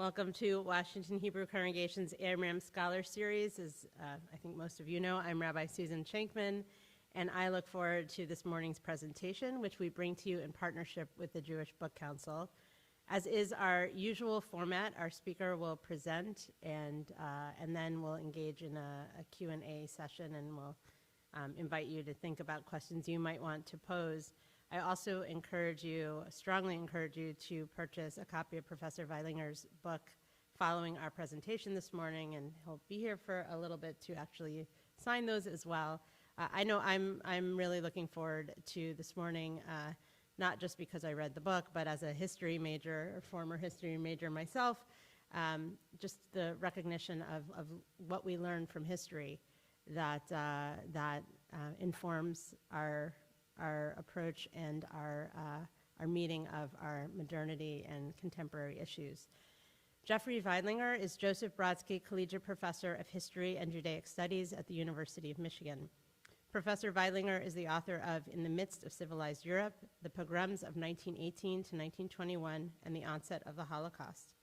Welcome to Washington Hebrew Congregation's Amram Scholar Series. As I think most of you know, I'm Rabbi Susan Shankman, and I look forward to this morning's presentation, which we bring to you in partnership with the Jewish Book Council. As is our usual format, our speaker will present, and then we'll engage in a Q&A session, and we'll invite you to think about questions you might want to pose. I also strongly encourage you to purchase a copy of Professor Veidlinger's book following our presentation this morning, and he'll be here for a little bit to actually sign those as well. I know I'm really looking forward to this morning, not just because I read the book, but as a history major, or former history major myself, just the recognition of what we learn from history that informs our approach and our meeting of our modernity and contemporary issues. Jeffrey Veirdlinger is Joseph Brodsky Collegiate Professor of History and Judaic Studies at the University of Michigan. Professor Veidlinger is the author of In the Midst of Civilized Europe, The Pogroms of 1918 to 1921, and the Onset of the Holocaust,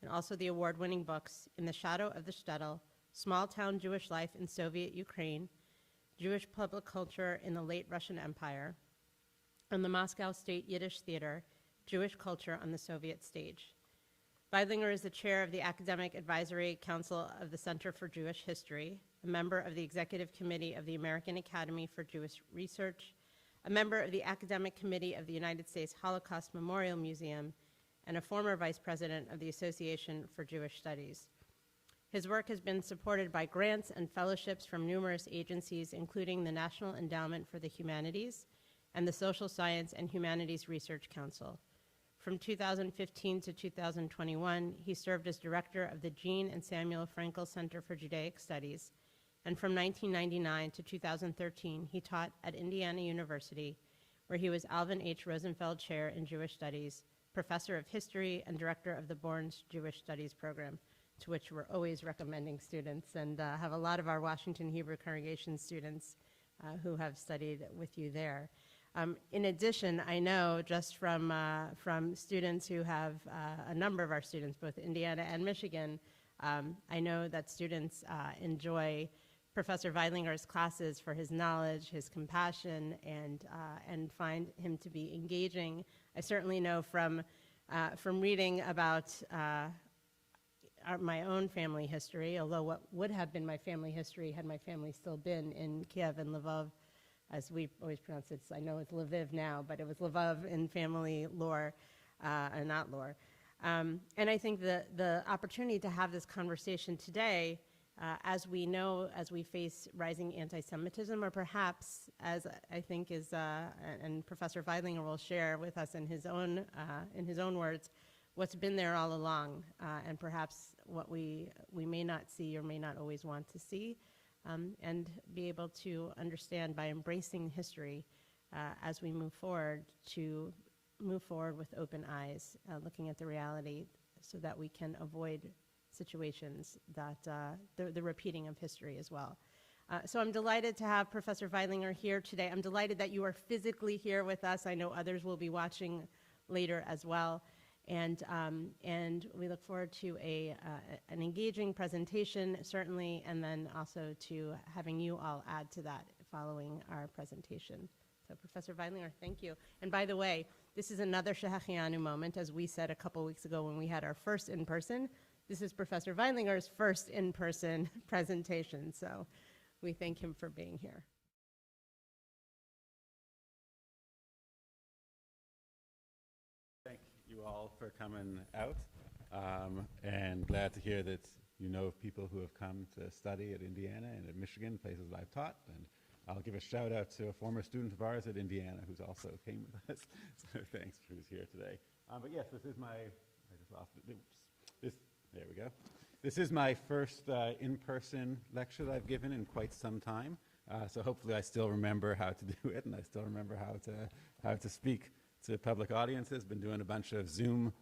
and also the award-winning books In the Shadow of the Shtetl, Small-Town Jewish Life in Soviet Ukraine, Jewish Public Culture in the Late Russian Empire, and the Moscow State Yiddish Theater, Jewish Culture on the Soviet Stage. Veidlinger is the chair of the Academic Advisory Council of the Center for Jewish History, a member of the Executive Committee of the American Academy for Jewish Research, a member of the Academic Committee of the United States Holocaust Memorial Museum, and a former vice president of the Association for Jewish Studies. His work has been supported by grants and fellowships from numerous agencies, including the National Endowment for the Humanities and the Social Science and Humanities Research Council. From 2015 to 2021, he served as director of the Jean and Samuel Frankel Center for Judaic Studies, and from 1999 to 2013, he taught at Indiana University, where he was Alvin H. Rosenfeld Chair in Jewish Studies, Professor of History, and Director of the Bourne's Jewish Studies Program, to which we're always recommending students, and have a lot of our Washington Hebrew Congregation students who have studied with you there. In addition, I know just from students who have, a number of our students, both Indiana and Michigan, I know that students enjoy Professor Veidlinger's classes for his knowledge, his compassion, and find him to be engaging. I certainly know from reading about my own family history, although what would have been my family history had my family still been in Kiev and Lvov, as we always pronounce it. I know it's Lviv now, but it was Lvov in family lore, and not lore. And I think the opportunity to have this conversation today, as we know, as we face rising anti-Semitism, or perhaps, as I think is, and Professor Veidlinger will share with us in his own words, what's been there all along, and perhaps what we may not see or may not always want to see, and be able to understand by embracing history as we move forward, to move forward with open eyes, looking at the reality so that we can avoid situations that, the repeating of history as well. So I'm delighted to have Professor Veidlinger here today. I'm delighted that you are physically here with us. I know others will be watching later as well. And we look forward to an engaging presentation, certainly, and then also to having you all add to that following our presentation. So Professor Veidlinger, thank you. And by the way, this is another Shehachianu moment, as we said a couple weeks ago when we had our first in-person. This is Professor Veidlinger's first in-person presentation, so we thank him for being here. You all for coming out, and glad to hear that you know of people who have come to study at Indiana and at Michigan, places that I've taught, and I'll give a shout out to a former student of ours at Indiana who's also came with us, so thanks for who's here today. But yes, this is my, I just lost it, there we go. This is my first in-person lecture that I've given in quite some time, so hopefully I still remember how to do it, and I still remember how to speak to public audiences. Been doing a bunch of Zoom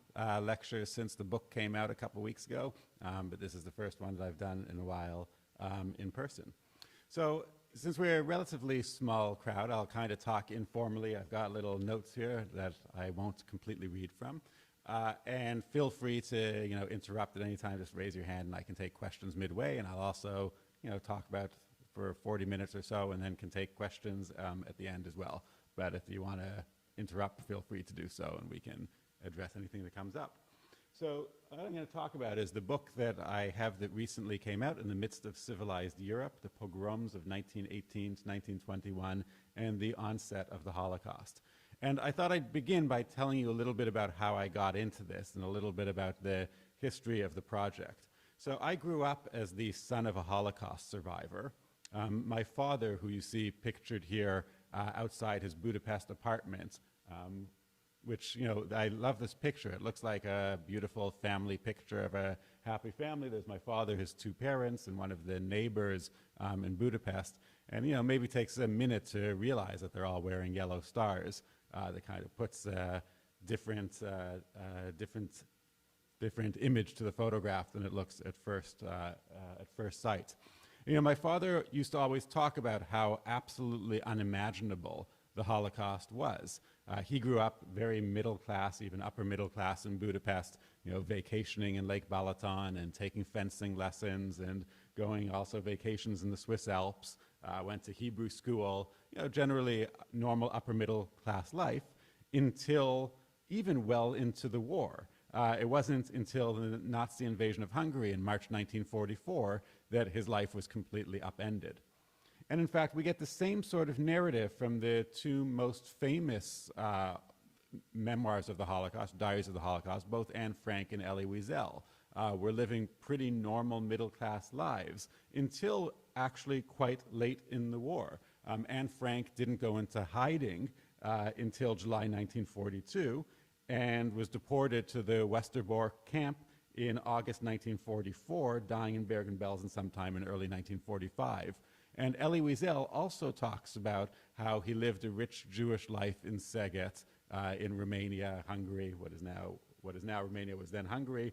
lectures since the book came out a couple weeks ago, but this is the first one that I've done in a while in person. So since we're a relatively small crowd, I'll kind of talk informally. I've got little notes here that I won't completely read from. And feel free to, interrupt at any time. Just raise your hand, and I can take questions midway. And I'll also, talk about for 40 minutes or so, and then can take questions at the end as well. But if you want to interrupt, feel free to do so, and we can address anything that comes up. So what I'm going to talk about is the book that I have that recently came out, In the Midst of Civilized Europe, the Pogroms of 1918 to 1921, and the Onset of the Holocaust. And I thought I'd begin by telling you a little bit about how I got into this and a little bit about the history of the project. So I grew up as the son of a Holocaust survivor. My father, who you see pictured here outside his Budapest apartment, which, I love this picture. It looks like a beautiful family picture of a happy family. There's my father, his two parents, and one of the neighbors in Budapest. And, maybe takes a minute to realize that they're all wearing yellow stars. That kind of puts a different image to the photograph than it looks at first sight. My father used to always talk about how absolutely unimaginable the Holocaust was. He grew up very middle class, even upper middle class in Budapest, vacationing in Lake Balaton and taking fencing lessons and going also vacations in the Swiss Alps, went to Hebrew school, generally normal upper middle class life until even well into the war. It wasn't until the Nazi invasion of Hungary in March 1944 that his life was completely upended. And in fact, we get the same sort of narrative from the two most famous memoirs of the Holocaust, diaries of the Holocaust, both Anne Frank and Elie Wiesel. Were living pretty normal middle-class lives until actually quite late in the war. Anne Frank didn't go into hiding until July 1942 and was deported to the Westerbork camp in August 1944, dying in Bergen-Belsen sometime in early 1945. And Elie Wiesel also talks about how he lived a rich Jewish life in Szeged, in Romania, Hungary. What is now Romania was then Hungary.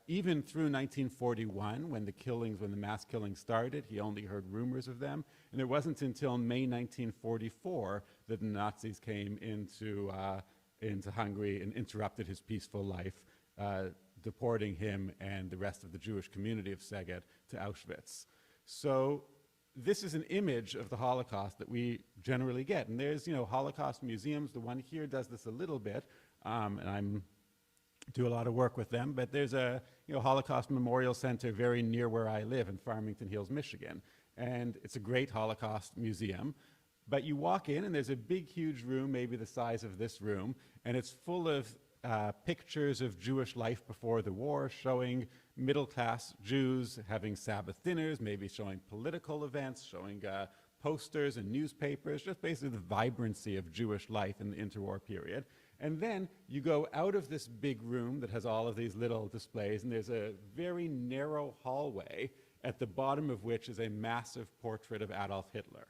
Even through 1941, when the mass killings started, he only heard rumors of them. And it wasn't until May 1944 that the Nazis came into Hungary and interrupted his peaceful life, deporting him and the rest of the Jewish community of Szeged to Auschwitz. So this is an image of the Holocaust that we generally get. And there's, Holocaust museums. The one here does this a little bit, and I'm do a lot of work with them, but there's a Holocaust Memorial Center very near where I live in Farmington Hills, Michigan. And it's a great Holocaust museum. But you walk in and there's a big, huge room, maybe the size of this room, and it's full of pictures of Jewish life before the war, showing middle-class Jews having Sabbath dinners, maybe showing political events, showing posters and newspapers, just basically the vibrancy of Jewish life in the interwar period. And then you go out of this big room that has all of these little displays, and there's a very narrow hallway at the bottom of which is a massive portrait of Adolf Hitler.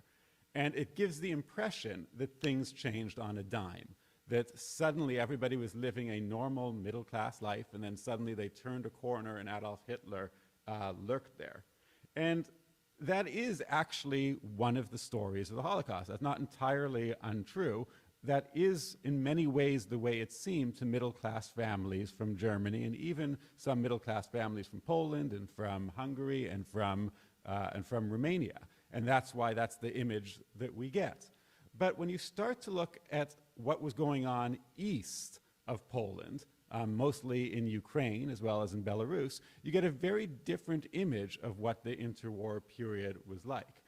And it gives the impression that things changed on a dime, that suddenly everybody was living a normal middle-class life, and then suddenly they turned a corner and Adolf Hitler lurked there. And that is actually one of the stories of the Holocaust. That's not entirely untrue. That is, in many ways, the way it seemed to middle-class families from Germany, and even some middle-class families from Poland and from Hungary and from Romania. And that's why that's the image that we get. But when you start to look at what was going on east of Poland, mostly in Ukraine as well as in Belarus, you get a very different image of what the interwar period was like.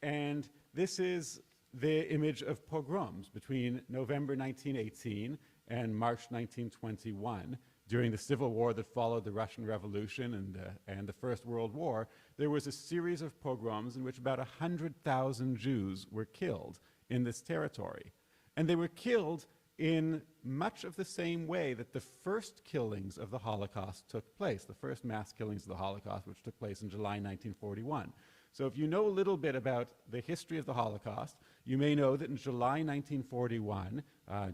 And this is the image of pogroms between November 1918 and March 1921. During the civil war that followed the Russian Revolution and the First World War, there was a series of pogroms in which about 100,000 Jews were killed in this territory. And they were killed in much of the same way that the first killings of the Holocaust took place, the first mass killings of the Holocaust, which took place in July 1941. So if you know a little bit about the history of the Holocaust, you may know that in July 1941,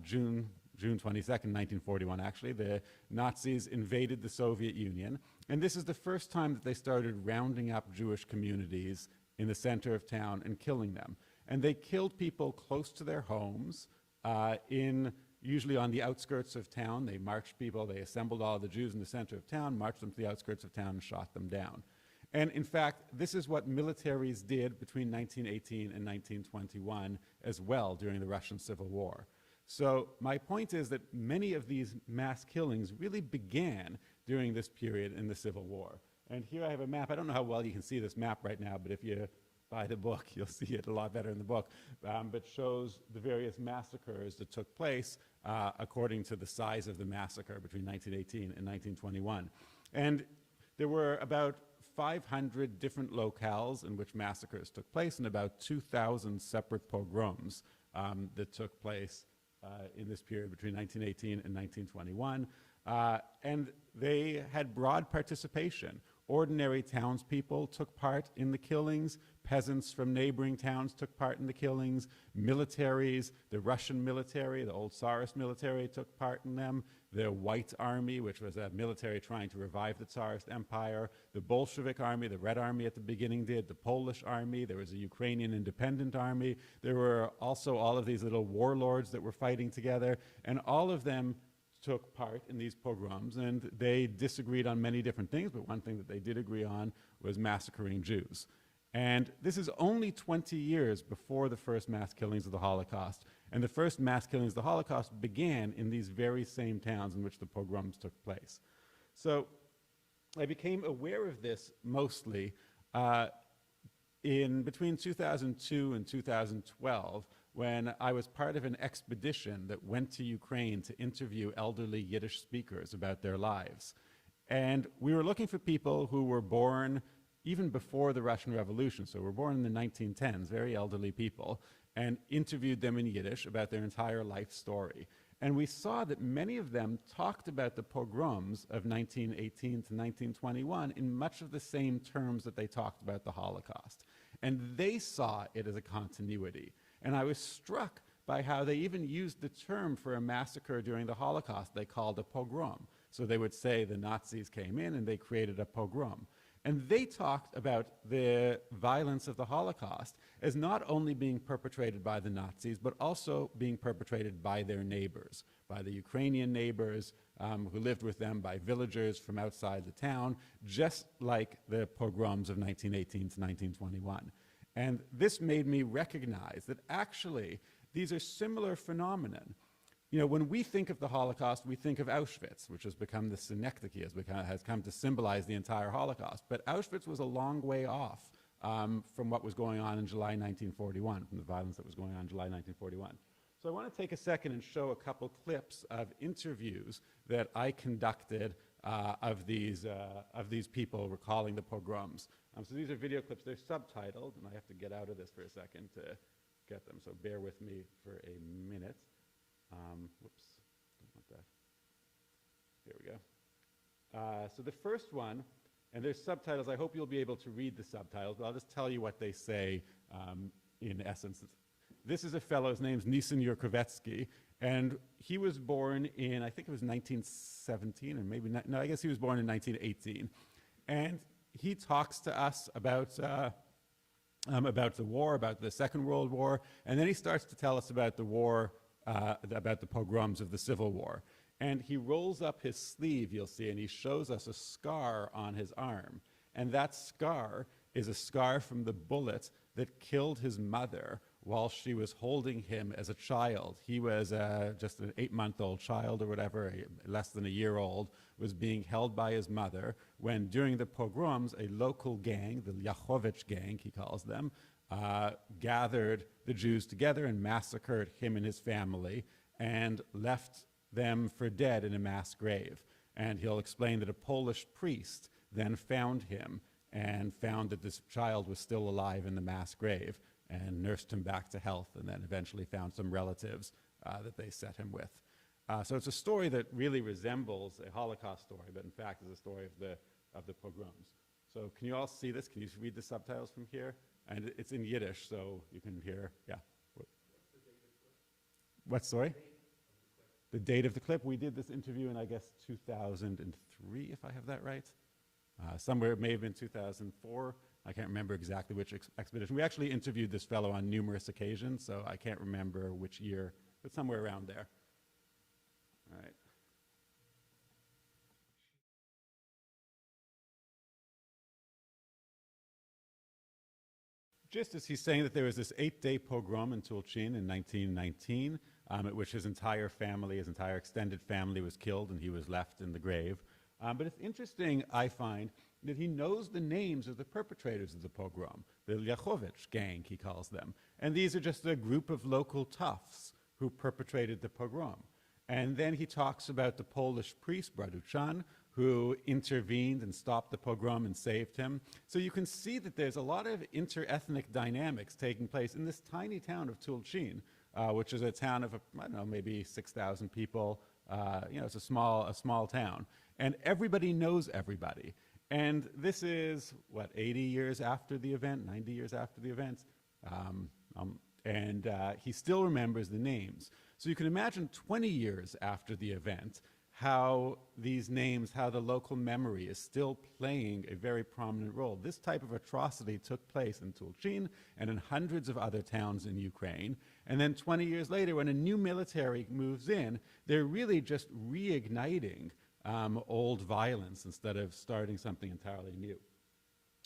June 22nd, 1941 actually, the Nazis invaded the Soviet Union. And this is the first time that they started rounding up Jewish communities in the center of town and killing them. And they killed people close to their homes in usually on the outskirts of town. They marched people, they assembled all the Jews in the center of town, marched them to the outskirts of town, and shot them down. And in fact, this is what militaries did between 1918 and 1921 as well during the Russian Civil War. So my point is that many of these mass killings really began during this period in the Civil War. And here I have a map. I don't know how well you can see this map right now, but if you buy the book, you'll see it a lot better in the book. But shows the various massacres that took place according to the size of the massacre between 1918 and 1921. And there were about 500 different locales in which massacres took place, and about 2,000 separate pogroms that took place in this period between 1918 and 1921. And they had broad participation. Ordinary townspeople took part in the killings. Peasants from neighboring towns took part in the killings. Militaries, the Russian military, the old Tsarist military took part in them. The White Army, which was a military trying to revive the Tsarist Empire. The Bolshevik Army, the Red Army at the beginning did. The Polish Army, there was a Ukrainian independent army. There were also all of these little warlords that were fighting together, and all of them took part in these pogroms, and they disagreed on many different things, but one thing that they did agree on was massacring Jews. And this is only 20 years before the first mass killings of the Holocaust, and the first mass killings of the Holocaust began in these very same towns in which the pogroms took place. So I became aware of this mostly in between 2002 and 2012, when I was part of an expedition that went to Ukraine to interview elderly Yiddish speakers about their lives. And we were looking for people who were born even before the Russian Revolution, so were born in the 1910s, very elderly people, and interviewed them in Yiddish about their entire life story. And we saw that many of them talked about the pogroms of 1918 to 1921 in much of the same terms that they talked about the Holocaust. And they saw it as a continuity. And I was struck by how they even used the term for a massacre during the Holocaust they called a pogrom. So they would say the Nazis came in and they created a pogrom. And they talked about the violence of the Holocaust as not only being perpetrated by the Nazis, but also being perpetrated by their neighbors, by the Ukrainian neighbors who lived with them, by villagers from outside the town, just like the pogroms of 1918 to 1921. And this made me recognize that actually these are similar phenomena. You know, when we think of the Holocaust, we think of Auschwitz, which has become the synecdoche, has come to symbolize the entire Holocaust. But Auschwitz was a long way off from what was going on in July 1941, from the violence that was going on in July 1941. So I want to take a second and show a couple clips of interviews that I conducted of these people recalling the pogroms. So these are video clips. They're subtitled, and I have to get out of this for a second to get them, so bear with me for a minute. Whoops, don't want that. Here we go. So the first one, and there's subtitles. I hope you'll be able to read the subtitles, but I'll just tell you what they say in essence. This is a fellow, his name's Nisan Yurkovetsky, and he was born in, I think it was 1917, or maybe not, no, I guess he was born in 1918. And he talks to us about the war, about the Second World War, and then he starts to tell us about the war, about the pogroms of the Civil War. And he rolls up his sleeve, you'll see, and he shows us a scar on his arm. And that scar is a scar from the bullet that killed his mother while she was holding him as a child. He was just an 8-month-old child or whatever, less than a year old, was being held by his mother when during the pogroms, a local gang, the Lyachovich gang, he calls them, gathered the Jews together and massacred him and his family and left them for dead in a mass grave. And he'll explain that a Polish priest then found him and found that this child was still alive in the mass grave and nursed him back to health, and then eventually found some relatives that they set him with. So it's a story that really resembles a Holocaust story, but in fact is a story of the pogroms. So can you all see this? Can you read the subtitles from here? And it's in Yiddish, so you can hear, yeah. What, sorry? The date of the clip? We did this interview in, I guess, 2003, if I have that right. Somewhere, it may have been 2004. I can't remember exactly which expedition. We actually interviewed this fellow on numerous occasions, so I can't remember which year, but somewhere around there. All right. Just as he's saying that there was this 8-day pogrom in Tulchin in 1919, at which his entire family, his entire extended family was killed and he was left in the grave. But it's interesting, I find, that he knows the names of the perpetrators of the pogrom, the Lyachovich gang, he calls them. And these are just a group of local toughs who perpetrated the pogrom. And then he talks about the Polish priest, Braduchan, who intervened and stopped the pogrom and saved him. So you can see that there's a lot of inter-ethnic dynamics taking place in this tiny town of Tulchin, which is a town of, I don't know, maybe 6,000 people. It's a small town. And everybody knows everybody. And this is, 80 years after the event, 90 years after the event? And he still remembers the names. So you can imagine 20 years after the event, how these names, how the local memory is still playing a very prominent role. This type of atrocity took place in Tulchin and in hundreds of other towns in Ukraine. And then 20 years later, when a new military moves in, they're really just reigniting old violence instead of starting something entirely new.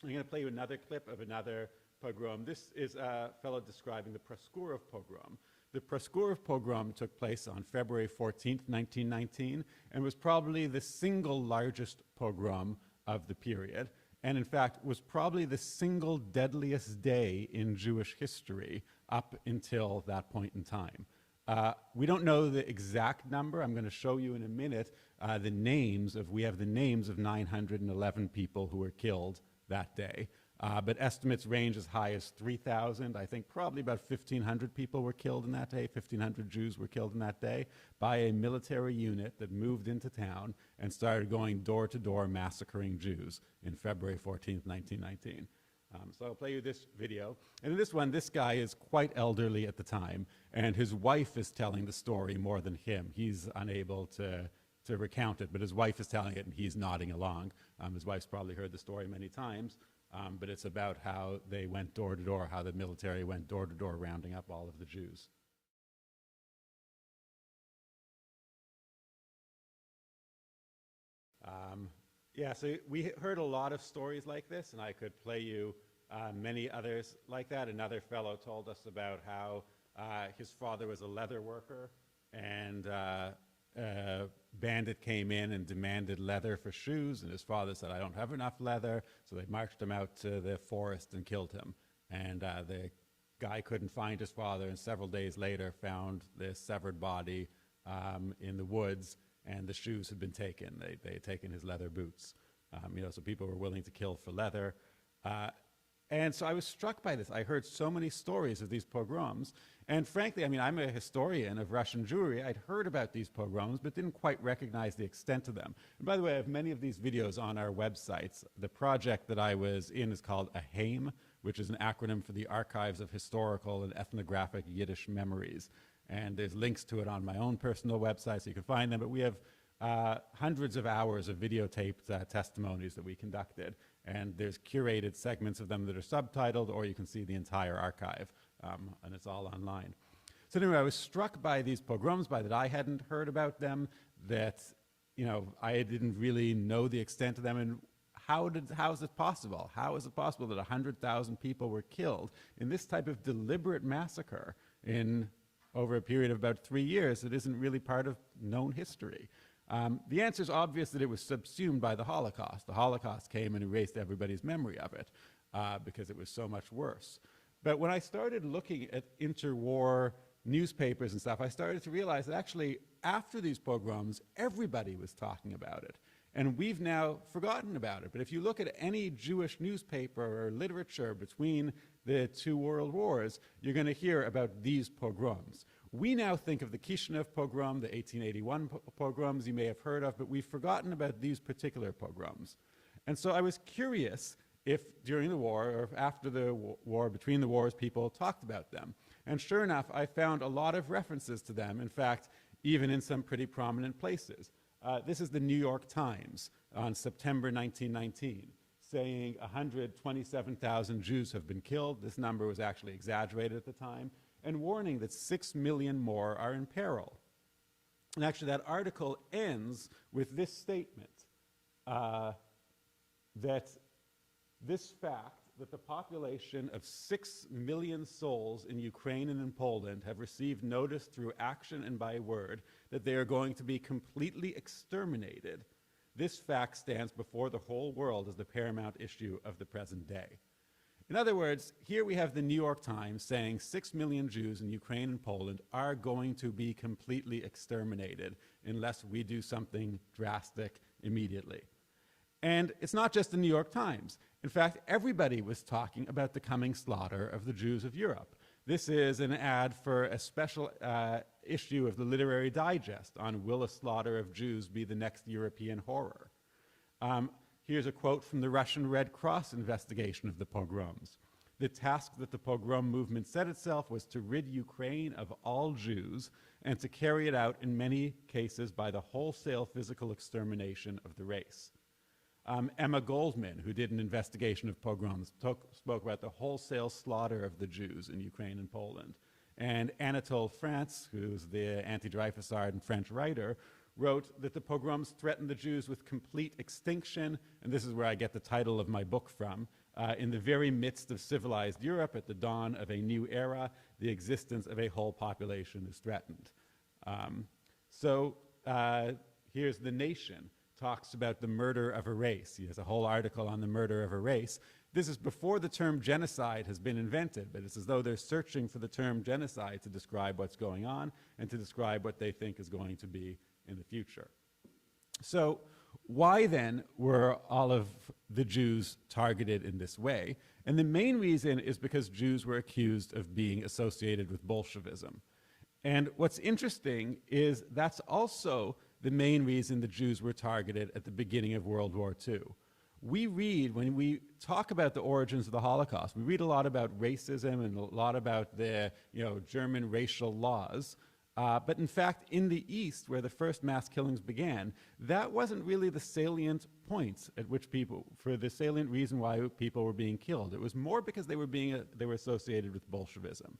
I'm going to play you another clip of another pogrom. This is a fellow describing the Proskurov pogrom. The Proskurov pogrom took place on February 14th, 1919, and was probably the single largest pogrom of the period, and in fact was probably the single deadliest day in Jewish history up until that point in time. We don't know the exact number. I'm going to show you in a minute we have the names of 911 people who were killed that day. But estimates range as high as 3,000. I think probably about 1,500 people were killed in that day. 1,500 Jews were killed in that day by a military unit that moved into town and started going door to door massacring Jews in February 14th, 1919. So I'll play you this video. And in this one, this guy is quite elderly at the time, and his wife is telling the story more than him. He's unable to recount it, but his wife is telling it, and he's nodding along. His wife's probably heard the story many times. But it's about how they went door to door, how the military went door to door rounding up all of the Jews. So we heard a lot of stories like this, and I could play you many others like that. Another fellow told us about how his father was a leather worker, and a bandit came in and demanded leather for shoes, and his father said, "I don't have enough leather," so they marched him out to the forest and killed him. And the guy couldn't find his father, and several days later found this severed body in the woods, and the shoes had been taken. They had taken his leather boots. So people were willing to kill for leather. And so I was struck by this. I heard so many stories of these pogroms. And frankly, I'm a historian of Russian Jewry. I'd heard about these pogroms, but didn't quite recognize the extent of them. And by the way, I have many of these videos on our websites. The project that I was in is called AHAIM, which is an acronym for the Archives of Historical and Ethnographic Yiddish Memories. And there's links to it on my own personal website, so you can find them. But we have hundreds of hours of videotaped testimonies that we conducted. And there's curated segments of them that are subtitled, or you can see the entire archive, and it's all online. So anyway, I was struck by these pogroms, by that I hadn't heard about them, that I didn't really know the extent of them, and how is it possible? How is it possible that 100,000 people were killed in this type of deliberate massacre over a period of about 3 years that isn't really part of known history? The answer is obvious, that it was subsumed by the Holocaust. The Holocaust came and erased everybody's memory of it because it was so much worse. But when I started looking at interwar newspapers and stuff, I started to realize that actually after these pogroms, everybody was talking about it. And we've now forgotten about it. But if you look at any Jewish newspaper or literature between the two world wars, you're going to hear about these pogroms. We now think of the Kishinev pogrom, the 1881 pogroms you may have heard of, but we've forgotten about these particular pogroms. And so I was curious if during the war or after the war, between the wars, people talked about them. And sure enough, I found a lot of references to them, in fact, even in some pretty prominent places. This is the New York Times on September 1919, saying 127,000 Jews have been killed. This number was actually exaggerated at the time, and warning that 6 million more are in peril. And actually, that article ends with this statement, that this fact that the population of 6 million souls in Ukraine and in Poland have received notice through action and by word that they are going to be completely exterminated, this fact stands before the whole world as the paramount issue of the present day. In other words, here we have the New York Times saying 6 million Jews in Ukraine and Poland are going to be completely exterminated unless we do something drastic immediately. And it's not just the New York Times. In fact, everybody was talking about the coming slaughter of the Jews of Europe. This is an ad for a special issue of the Literary Digest on will a slaughter of Jews be the next European horror. Here's a quote from the Russian Red Cross investigation of the pogroms. The task that the pogrom movement set itself was to rid Ukraine of all Jews and to carry it out in many cases by the wholesale physical extermination of the race. Emma Goldman, who did an investigation of pogroms, spoke about the wholesale slaughter of the Jews in Ukraine and Poland. And Anatole France, who's the anti-Dreyfusard and French writer, wrote that the pogroms threatened the Jews with complete extinction, and this is where I get the title of my book from. In the very midst of civilized Europe, at the dawn of a new era, the existence of a whole population is threatened. Here's The Nation. Talks about the murder of a race. He has a whole article on the murder of a race. This is before the term genocide has been invented, but it's as though they're searching for the term genocide to describe what's going on and to describe what they think is going to be in the future. So why then were all of the Jews targeted in this way? And the main reason is because Jews were accused of being associated with Bolshevism. And what's interesting is that's also the main reason the Jews were targeted at the beginning of World War II. We read, when we talk about the origins of the Holocaust, we read a lot about racism and a lot about the German racial laws. But in fact, in the East, where the first mass killings began, that wasn't really the salient point at which for the salient reason why people were being killed. It was more because they were associated with Bolshevism.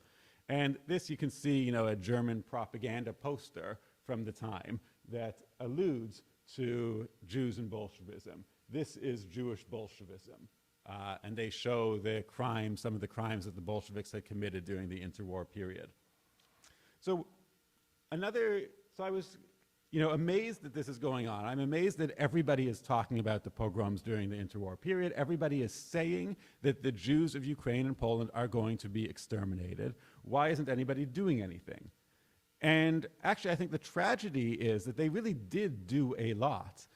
And this you can see, a German propaganda poster from the time that alludes to Jews and Bolshevism. This is Jewish Bolshevism. And they show some of the crimes that the Bolsheviks had committed during the interwar period. So I was amazed that this is going on. I'm amazed that everybody is talking about the pogroms during the interwar period. Everybody is saying that the Jews of Ukraine and Poland are going to be exterminated. Why isn't anybody doing anything? And actually, I think the tragedy is that they really did do a lot.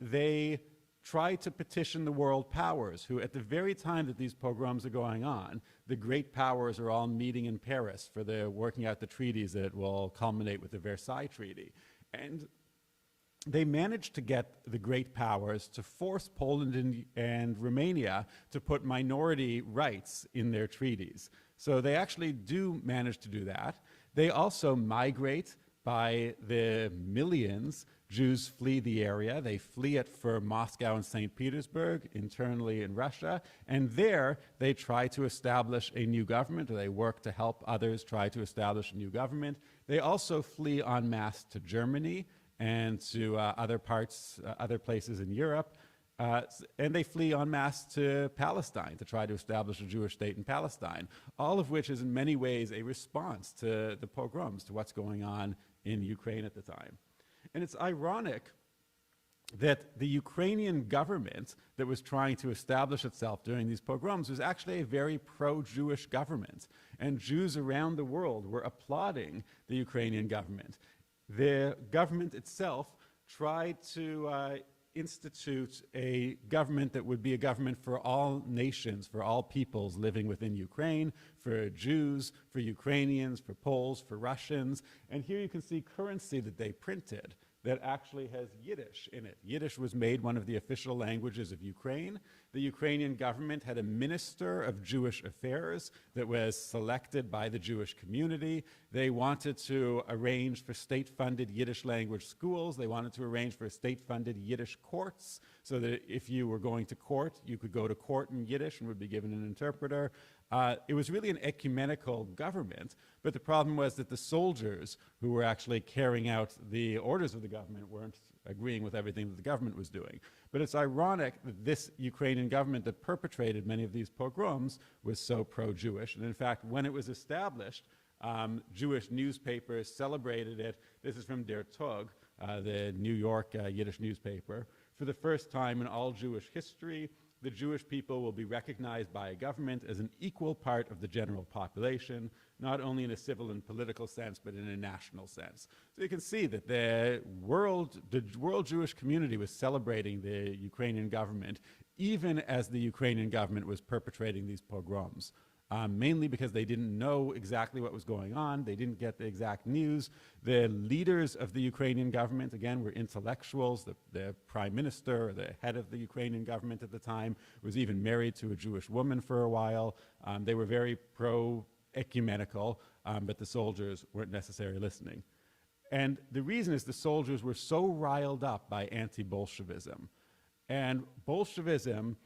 They tried to petition the world powers, who at the very time that these pogroms are going on, the great powers are all meeting in Paris for working out the treaties that will culminate with the Versailles Treaty. And they managed to get the great powers to force Poland and Romania to put minority rights in their treaties. So they actually do manage to do that. They also migrate by the millions. Jews flee the area. They flee it for Moscow and St. Petersburg, internally in Russia. And there, they try to establish a new government, or they work to help others try to establish a new government. They also flee en masse to Germany and to other places in Europe. And they flee en masse to Palestine to try to establish a Jewish state in Palestine, all of which is in many ways a response to the pogroms, to what's going on in Ukraine at the time. And it's ironic that the Ukrainian government that was trying to establish itself during these pogroms was actually a very pro-Jewish government. And Jews around the world were applauding the Ukrainian government. The government itself tried to institute a government that would be a government for all nations, for all peoples living within Ukraine, for Jews, for Ukrainians, for Poles, for Russians. And here you can see currency that they printed that actually has Yiddish in it. Yiddish was made one of the official languages of Ukraine. The Ukrainian government had a minister of Jewish affairs that was selected by the Jewish community. They wanted to arrange for state-funded Yiddish language schools. They wanted to arrange for state-funded Yiddish courts so that if you were going to court, you could go to court in Yiddish and would be given an interpreter. It was really an ecumenical government, but the problem was that the soldiers who were actually carrying out the orders of the government weren't agreeing with everything that the government was doing. But it's ironic that this Ukrainian government that perpetrated many of these pogroms was so pro-Jewish. And in fact, when it was established, Jewish newspapers celebrated it. This is from Der Tog, the New York Yiddish newspaper. For the first time in all Jewish history, the Jewish people will be recognized by a government as an equal part of the general population, not only in a civil and political sense, but in a national sense. So you can see that the world Jewish community was celebrating the Ukrainian government, even as the Ukrainian government was perpetrating these pogroms. Mainly because they didn't know exactly what was going on. They didn't get the exact news. The leaders of the Ukrainian government, again, were intellectuals. The prime minister, or the head of the Ukrainian government at the time, was even married to a Jewish woman for a while. They were very pro-ecumenical, but the soldiers weren't necessarily listening. And the reason is the soldiers were so riled up by anti-Bolshevism. And Bolshevism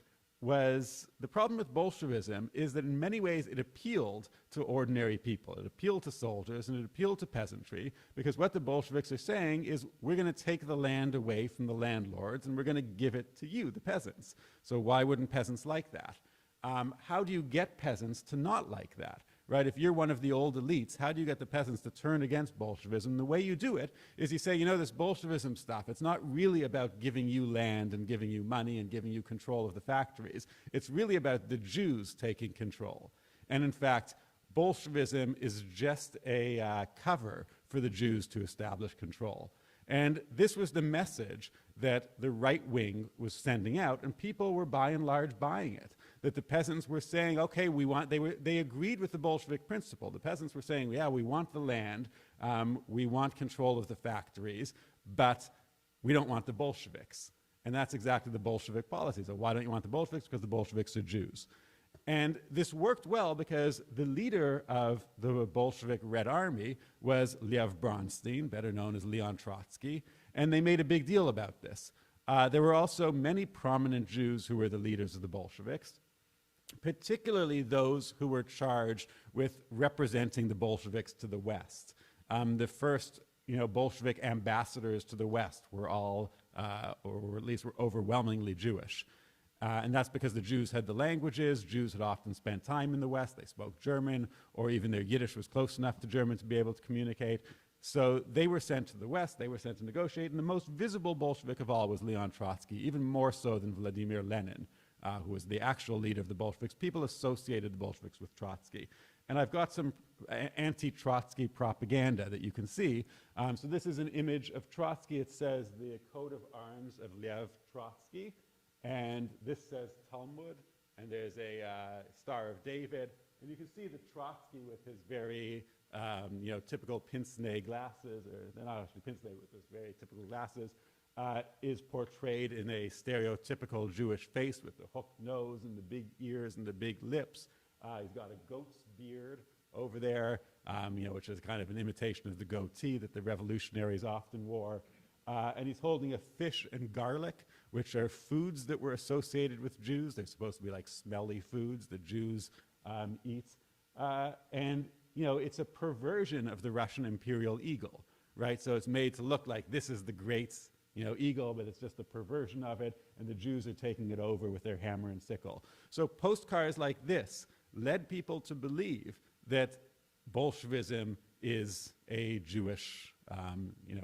the problem with Bolshevism is that in many ways it appealed to ordinary people. It appealed to soldiers and it appealed to peasantry, because what the Bolsheviks are saying is, we're going to take the land away from the landlords and we're going to give it to you, the peasants. So why wouldn't peasants like that? How do you get peasants to not like that? Right? If you're one of the old elites, how do you get the peasants to turn against Bolshevism? The way you do it is you say, you know, this Bolshevism stuff, it's not really about giving you land and giving you money and giving you control of the factories. It's really about the Jews taking control. And in fact, Bolshevism is just a cover for the Jews to establish control. And this was the message that the right wing was sending out, and people were by and large buying it. That the peasants were saying, okay, they agreed with the Bolshevik principle. The peasants were saying, yeah, we want the land, we want control of the factories, but we don't want the Bolsheviks. And that's exactly the Bolshevik policy. So why don't you want the Bolsheviks? Because the Bolsheviks are Jews. And this worked well because the leader of the Bolshevik Red Army was Lev Bronstein, better known as Leon Trotsky, and they made a big deal about this. There were also many prominent Jews who were the leaders of the Bolsheviks, particularly those who were charged with representing the Bolsheviks to the West. The first Bolshevik ambassadors to the West were all, or at least were overwhelmingly Jewish. And that's because the Jews had the languages. Jews had often spent time in the West. They spoke German, or even their Yiddish was close enough to German to be able to communicate. So they were sent to the West. They were sent to negotiate. And the most visible Bolshevik of all was Leon Trotsky, even more so than Vladimir Lenin, who was the actual leader of the Bolsheviks. People associated the Bolsheviks with Trotsky. And I've got some anti-Trotsky propaganda that you can see. So this is an image of Trotsky. It says the coat of arms of Lev Trotsky. And this says Talmud. And there's a Star of David. And you can see that Trotsky with his very typical pince-nez glasses, or they're not actually pince-nez, with his very typical glasses, is portrayed in a stereotypical Jewish face with the hooked nose and the big ears and the big lips. He's got a goat's beard over there, which is kind of an imitation of the goatee that the revolutionaries often wore. And he's holding a fish and garlic, which are foods that were associated with Jews. They're supposed to be like smelly foods that Jews eat. And it's a perversion of the Russian imperial eagle, right? So it's made to look like this is the great eagle, but it's just a perversion of it, and the Jews are taking it over with their hammer and sickle. So postcards like this led people to believe that Bolshevism is a Jewish,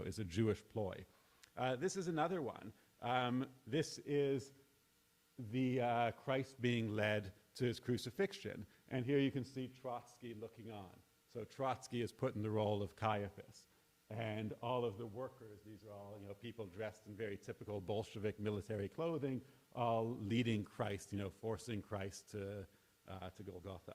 is a Jewish ploy. This is another one. This is the Christ being led to his crucifixion. And here you can see Trotsky looking on. So Trotsky is put in the role of Caiaphas. And all of the workers, these are all people dressed in very typical Bolshevik military clothing, all leading Christ, forcing Christ to Golgotha.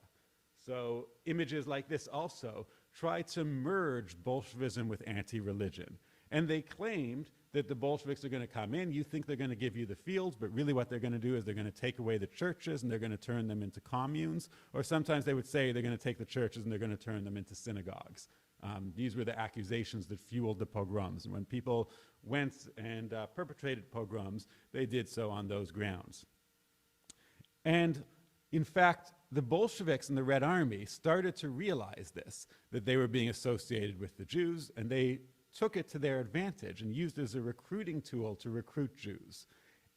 So images like this also try to merge Bolshevism with anti-religion. And they claimed that the Bolsheviks are going to come in, you think they're going to give you the fields, but really what they're going to do is they're going to take away the churches and they're going to turn them into communes. Or sometimes they would say they're going to take the churches and they're going to turn them into synagogues. These were the accusations that fueled the pogroms. And when people went and perpetrated pogroms, they did so on those grounds. And in fact, the Bolsheviks and the Red Army started to realize this, that they were being associated with the Jews, and they took it to their advantage and used it as a recruiting tool to recruit Jews.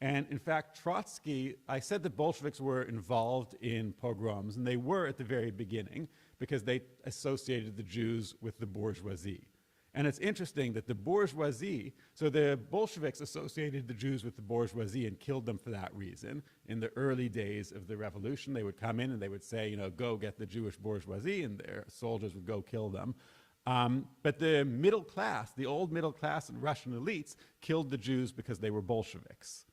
And in fact, Trotsky, I said that Bolsheviks were involved in pogroms, and they were at the very beginning because they associated the Jews with the bourgeoisie. And it's interesting that the bourgeoisie, so the Bolsheviks associated the Jews with the bourgeoisie and killed them for that reason. In the early days of the revolution, they would come in and they would say, you know, go get the Jewish bourgeoisie, and their soldiers would go kill them. But the middle class, the old middle class and Russian elites, killed the Jews because they were Bolsheviks.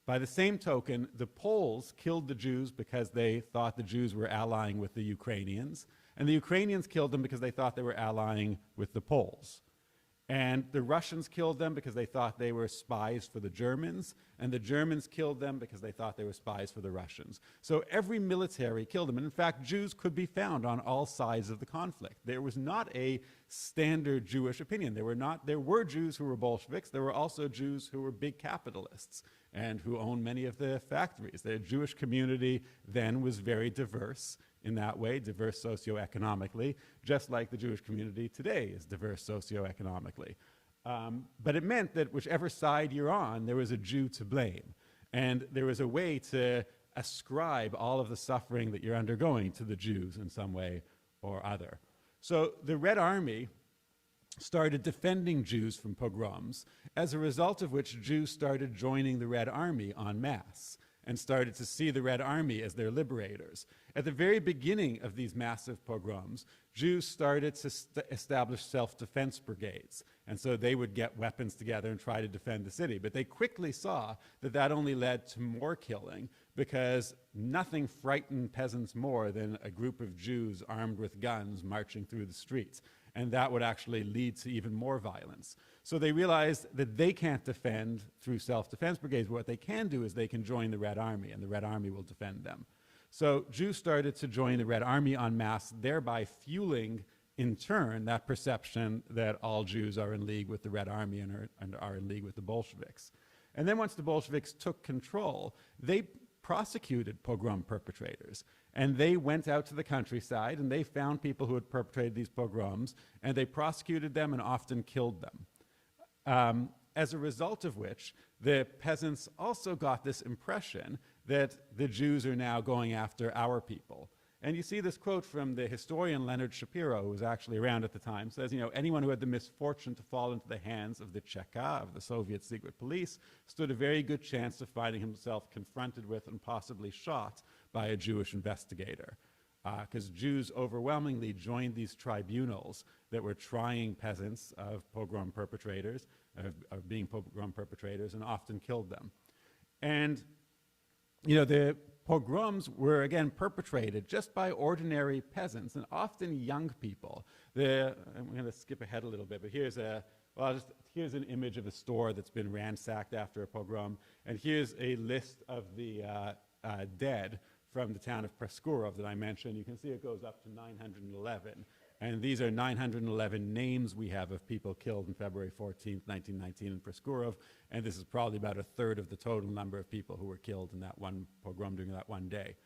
By the same token, the Poles killed the Jews because they thought the Jews were allying with the Ukrainians, and the Ukrainians killed them because they thought they were allying with the Poles. And the Russians killed them because they thought they were spies for the Germans, and the Germans killed them because they thought they were spies for the Russians. So every military killed them. And in fact, Jews could be found on all sides of the conflict. There was not a standard Jewish opinion. There were Jews who were Bolsheviks. There were also Jews who were big capitalists and who owned many of the factories. The Jewish community then was very diverse in that way, diverse socioeconomically, just like the Jewish community today is diverse socioeconomically. But it meant that whichever side you're on, there was a Jew to blame. And there was a way to ascribe all of the suffering that you're undergoing to the Jews in some way or other. So the Red Army started defending Jews from pogroms, as a result of which Jews started joining the Red Army en masse and started to see the Red Army as their liberators. At the very beginning of these massive pogroms, Jews started to establish self-defense brigades, and so they would get weapons together and try to defend the city. But they quickly saw that that only led to more killing, because nothing frightened peasants more than a group of Jews armed with guns marching through the streets. And that would actually lead to even more violence. So they realized that they can't defend through self-defense brigades, but what they can do is they can join the Red Army, and the Red Army will defend them. So Jews started to join the Red Army en masse, thereby fueling, in turn, that perception that all Jews are in league with the Red Army and are in league with the Bolsheviks. And then once the Bolsheviks took control, they prosecuted pogrom perpetrators. And they went out to the countryside and they found people who had perpetrated these pogroms, and they prosecuted them and often killed them. As a result of which, the peasants also got this impression that the Jews are now going after our people. And you see this quote from the historian Leonard Shapiro, who was actually around at the time, says, you know, anyone who had the misfortune to fall into the hands of the Cheka, of the Soviet secret police, stood a very good chance of finding himself confronted with and possibly shot by a Jewish investigator. Because Jews overwhelmingly joined these tribunals that were trying peasants of pogrom perpetrators, of being pogrom perpetrators, and often killed them. And, you know, the pogroms were, again, perpetrated just by ordinary peasants and often young people. I'm going to skip ahead a little bit, but here's an image of a store that's been ransacked after a pogrom, and here's a list of the dead from the town of Preskurov that I mentioned. You can see it goes up to 911. And these are 911 names we have of people killed on February 14th, 1919 in Preskurov. And this is probably about a third of the total number of people who were killed in that one pogrom during that one day.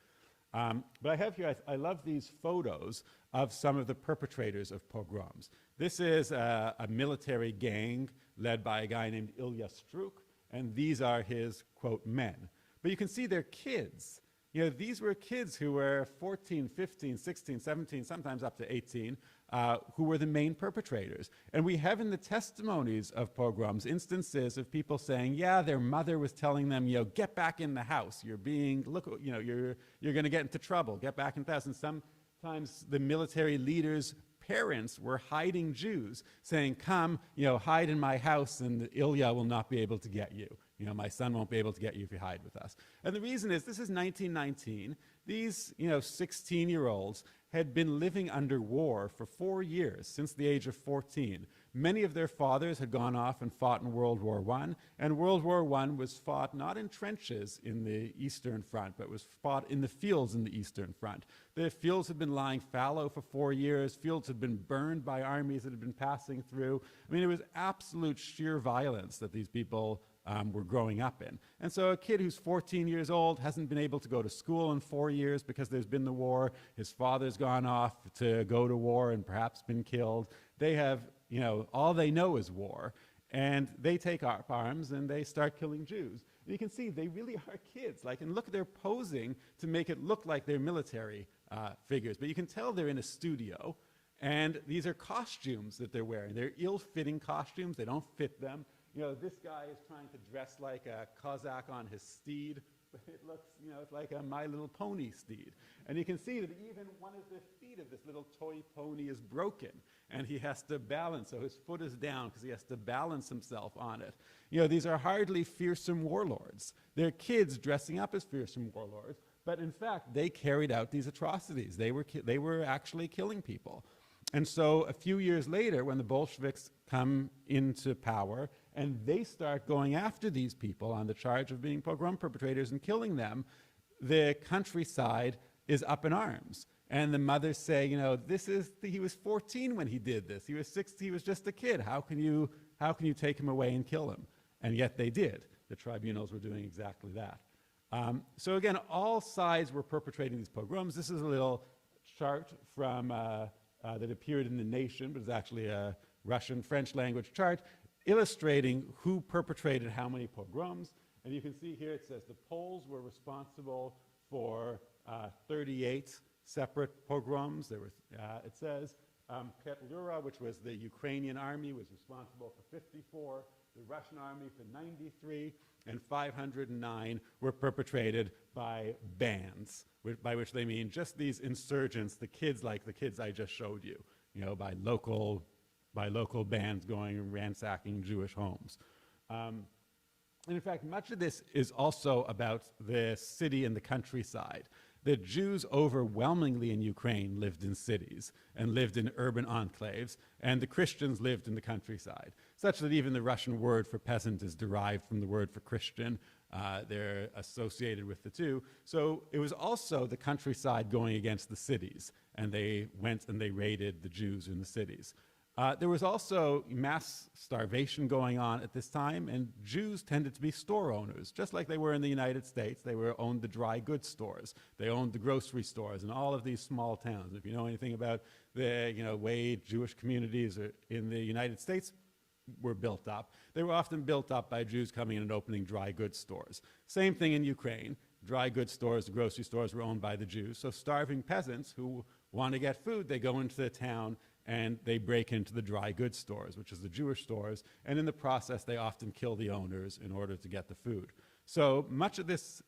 But I have here, I love these photos of some of the perpetrators of pogroms. This is a military gang led by a guy named Ilya Struk, and these are his, quote, men. But you can see they're kids. You know, these were kids who were 14, 15, 16, 17, sometimes up to 18, who were the main perpetrators. And we have in the testimonies of pogroms instances of people saying, yeah, their mother was telling them, you know, get back in the house. You're going to get into trouble. Get back in the house. And sometimes the military leaders' parents were hiding Jews, saying, come, you know, hide in my house, and Ilya will not be able to get you. You know, my son won't be able to get you if you hide with us. And the reason is, this is 1919. These, you know, 16-year-olds had been living under war for 4 years, since the age of 14. Many of their fathers had gone off and fought in World War I, and World War I was fought not in trenches in the Eastern Front, but was fought in the fields in the Eastern Front. The fields had been lying fallow for 4 years. Fields had been burned by armies that had been passing through. I mean, it was absolute sheer violence that these people were growing up in. And so a kid who's 14 years old hasn't been able to go to school in 4 years because there's been the war. His father's gone off to go to war and perhaps been killed. They have, you know, all they know is war. And they take up arms and they start killing Jews. And you can see they really are kids. Like, and look, they're posing to make it look like they're military figures. But you can tell they're in a studio. And these are costumes that they're wearing. They're ill-fitting costumes. They don't fit them. You know, this guy is trying to dress like a Cossack on his steed, but it looks, you know, it's like a My Little Pony steed. And you can see that even one of the feet of this little toy pony is broken, and he has to balance, so his foot is down because he has to balance himself on it. You know, these are hardly fearsome warlords. They're kids dressing up as fearsome warlords, but in fact, they carried out these atrocities. They were actually killing people. And so a few years later, when the Bolsheviks come into power and they start going after these people on the charge of being pogrom perpetrators and killing them, the countryside is up in arms. And the mothers say, you know, he was 14 when he did this. He was 6, he was just a kid. How can you take him away and kill him? And yet they did. The tribunals were doing exactly that. So again, all sides were perpetrating these pogroms. This is a little chart from that appeared in The Nation, but it's actually a Russian French language chart illustrating who perpetrated how many pogroms. And you can see here it says the Poles were responsible for 38 separate pogroms. There were, it says Petlura, which was the Ukrainian army, was responsible for 54, the Russian army for 93, and 509 were perpetrated by bands, by which they mean just these insurgents, the kids like the kids I just showed you, you know, by local bands going and ransacking Jewish homes. And in fact, much of this is also about the city and the countryside. The Jews overwhelmingly in Ukraine lived in cities and lived in urban enclaves, and the Christians lived in the countryside, such that even the Russian word for peasant is derived from the word for Christian. They're associated with the two. So it was also the countryside going against the cities, and they went and they raided the Jews in the cities. There was also mass starvation going on at this time, and Jews tended to be store owners, just like they were in the United States. They owned the dry goods stores. They owned the grocery stores in all of these small towns. If you know anything about the way Jewish communities in the United States were built up, they were often built up by Jews coming in and opening dry goods stores. Same thing in Ukraine. Dry goods stores, the grocery stores were owned by the Jews. So starving peasants who want to get food, they go into the town and they break into the dry goods stores, which is the Jewish stores, and in the process they often kill the owners in order to get the food. So much of this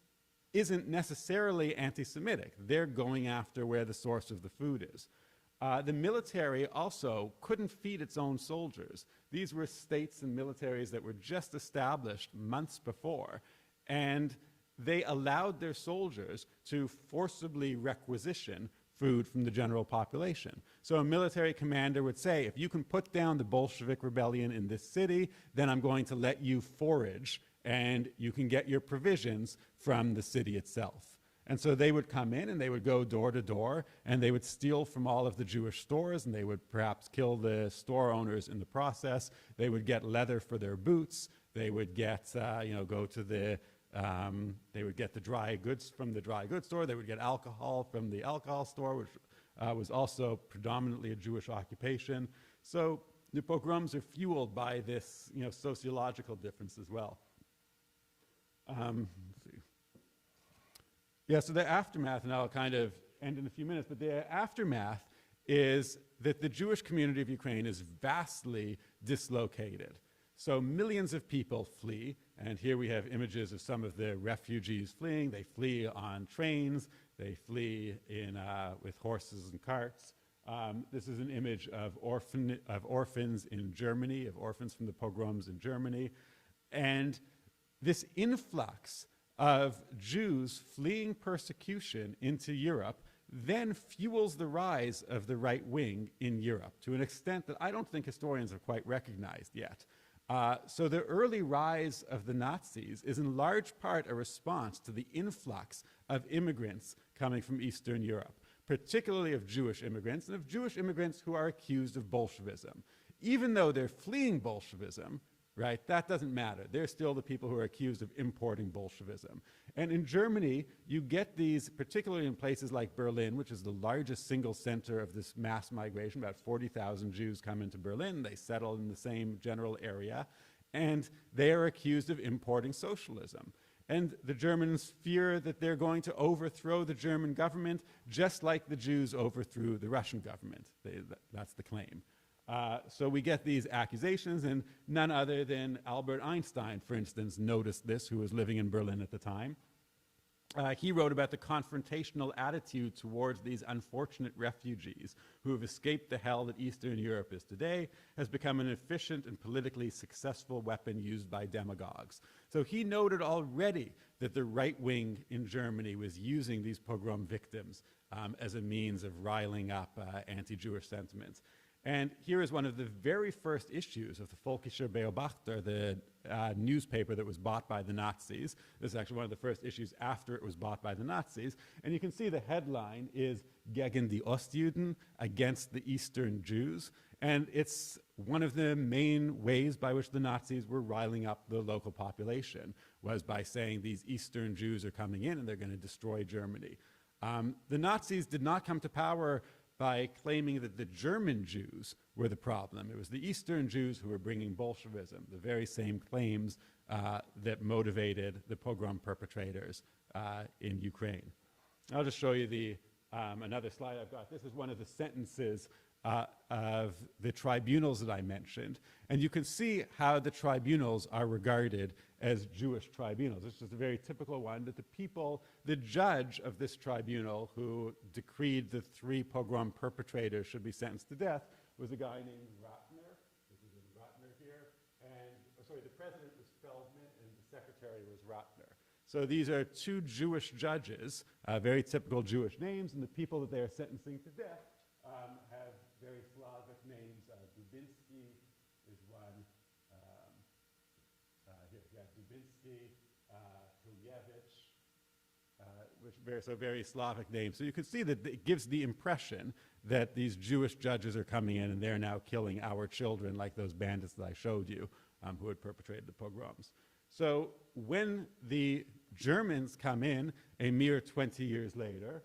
isn't necessarily anti-Semitic. They're going after where the source of the food is. The military also couldn't feed its own soldiers. These were states and militaries that were just established months before, and they allowed their soldiers to forcibly requisition food from the general population. So a military commander would say, if you can put down the Bolshevik rebellion in this city, then I'm going to let you forage and you can get your provisions from the city itself. And so they would come in and they would go door to door and they would steal from all of the Jewish stores, and they would perhaps kill the store owners in the process. They would get leather for their boots. They would get, go to the they would get the dry goods from the dry goods store. They would get alcohol from the alcohol store, which was also predominantly a Jewish occupation. So the pogroms are fueled by this, sociological difference as well. Let's see. Yeah, so the aftermath, and I'll kind of end in a few minutes, but the aftermath is that the Jewish community of Ukraine is vastly dislocated. So millions of people flee, and here we have images of some of the refugees fleeing. They flee on trains, they flee with horses and carts. This is an image of orphans in Germany, of orphans from the pogroms in Germany. And this influx of Jews fleeing persecution into Europe then fuels the rise of the right wing in Europe to an extent that I don't think historians have quite recognized yet. So the early rise of the Nazis is in large part a response to the influx of immigrants coming from Eastern Europe, particularly of Jewish immigrants, and of Jewish immigrants who are accused of Bolshevism. Even though they're fleeing Bolshevism, right, that doesn't matter. They're still the people who are accused of importing Bolshevism. And in Germany, you get these, particularly in places like Berlin, which is the largest single center of this mass migration. About 40,000 Jews come into Berlin. They settle in the same general area. And they are accused of importing socialism. And the Germans fear that they're going to overthrow the German government, just like the Jews overthrew the Russian government. That's the claim. So we get these accusations, and none other than Albert Einstein, for instance, noticed this, who was living in Berlin at the time. He wrote about the confrontational attitude towards these unfortunate refugees who have escaped the hell that Eastern Europe is today, has become an efficient and politically successful weapon used by demagogues. So he noted already that the right wing in Germany was using these pogrom victims as a means of riling up anti-Jewish sentiments. And here is one of the very first issues of the Völkischer Beobachter, the newspaper that was bought by the Nazis. This is actually one of the first issues after it was bought by the Nazis. And you can see the headline is Gegen die Ostjuden, against the Eastern Jews. And it's one of the main ways by which the Nazis were riling up the local population, was by saying these Eastern Jews are coming in and they're going to destroy Germany. The Nazis did not come to power by claiming that the German Jews were the problem. It was the Eastern Jews who were bringing Bolshevism, the very same claims that motivated the pogrom perpetrators in Ukraine. I'll just show you another slide I've got. This is one of the sentences of the tribunals that I mentioned. And you can see how the tribunals are regarded as Jewish tribunals. This is a very typical one, that the judge of this tribunal who decreed the 3 pogrom perpetrators should be sentenced to death was a guy named Ratner. This is Ratner here. And, the president was Feldman and the secretary was Ratner. So these are 2 Jewish judges, very typical Jewish names, and the people that they are sentencing to death have very Slavic names. Dubinsky is one. Dubinsky, Kulievich, which very Slavic names. So you can see that it gives the impression that these Jewish judges are coming in and they're now killing our children, like those bandits that I showed you who had perpetrated the pogroms. So when the Germans come in a mere 20 years later,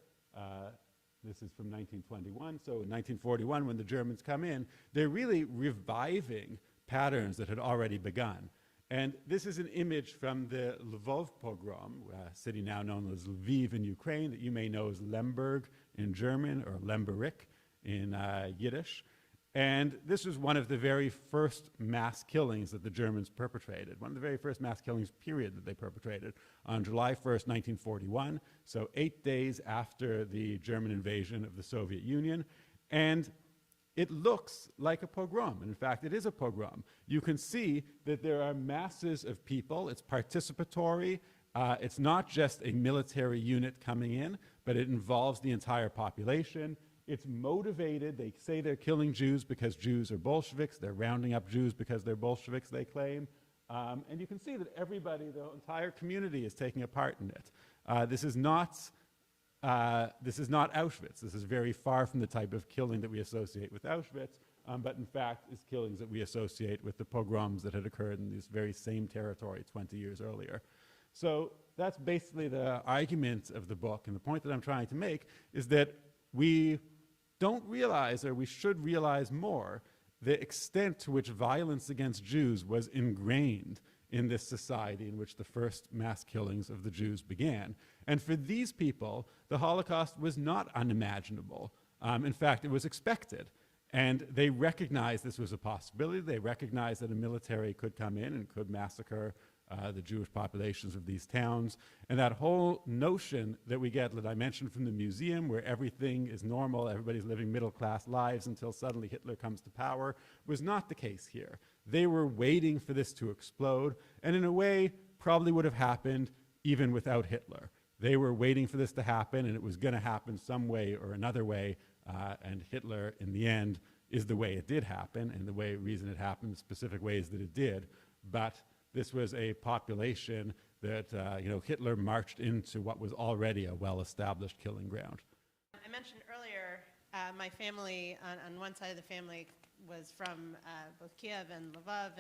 this is from 1921, so in 1941 when the Germans come in, they're really reviving patterns that had already begun. And this is an image from the Lvov pogrom, a city now known as Lviv in Ukraine, that you may know as Lemberg in German, or Lemberg in Yiddish. And this was one of the very first mass killings that the Germans perpetrated, one of the very first mass killings, period, that they perpetrated on July 1st, 1941, so 8 days after the German invasion of the Soviet Union. And it looks like a pogrom. And in fact, it is a pogrom. You can see that there are masses of people. It's participatory. It's not just a military unit coming in, but it involves the entire population. It's motivated. They say they're killing Jews because Jews are Bolsheviks. They're rounding up Jews because they're Bolsheviks, they claim. And you can see that everybody, the entire community, is taking a part in it. This is not Auschwitz. This is very far from the type of killing that we associate with Auschwitz, but in fact is killings that we associate with the pogroms that had occurred in this very same territory 20 years earlier. So that's basically the argument of the book, and the point that I'm trying to make is that we don't realize, or we should realize more, the extent to which violence against Jews was ingrained in this society in which the first mass killings of the Jews began. And for these people, the Holocaust was not unimaginable. In fact, it was expected. And they recognized this was a possibility. They recognized that a military could come in and could massacre the Jewish populations of these towns. And that whole notion that we get, that I mentioned from the museum, where everything is normal, everybody's living middle-class lives until suddenly Hitler comes to power, was not the case here. They were waiting for this to explode, and in a way, probably would have happened even without Hitler. They were waiting for this to happen, and it was going to happen some way or another way, and Hitler, in the end, is the way it did happen, and the reason it happened, the specific ways that it did. But this was a population that Hitler marched into what was already a well-established killing ground. I mentioned earlier, my family, on one side of the family, was from both Kiev and Lvov,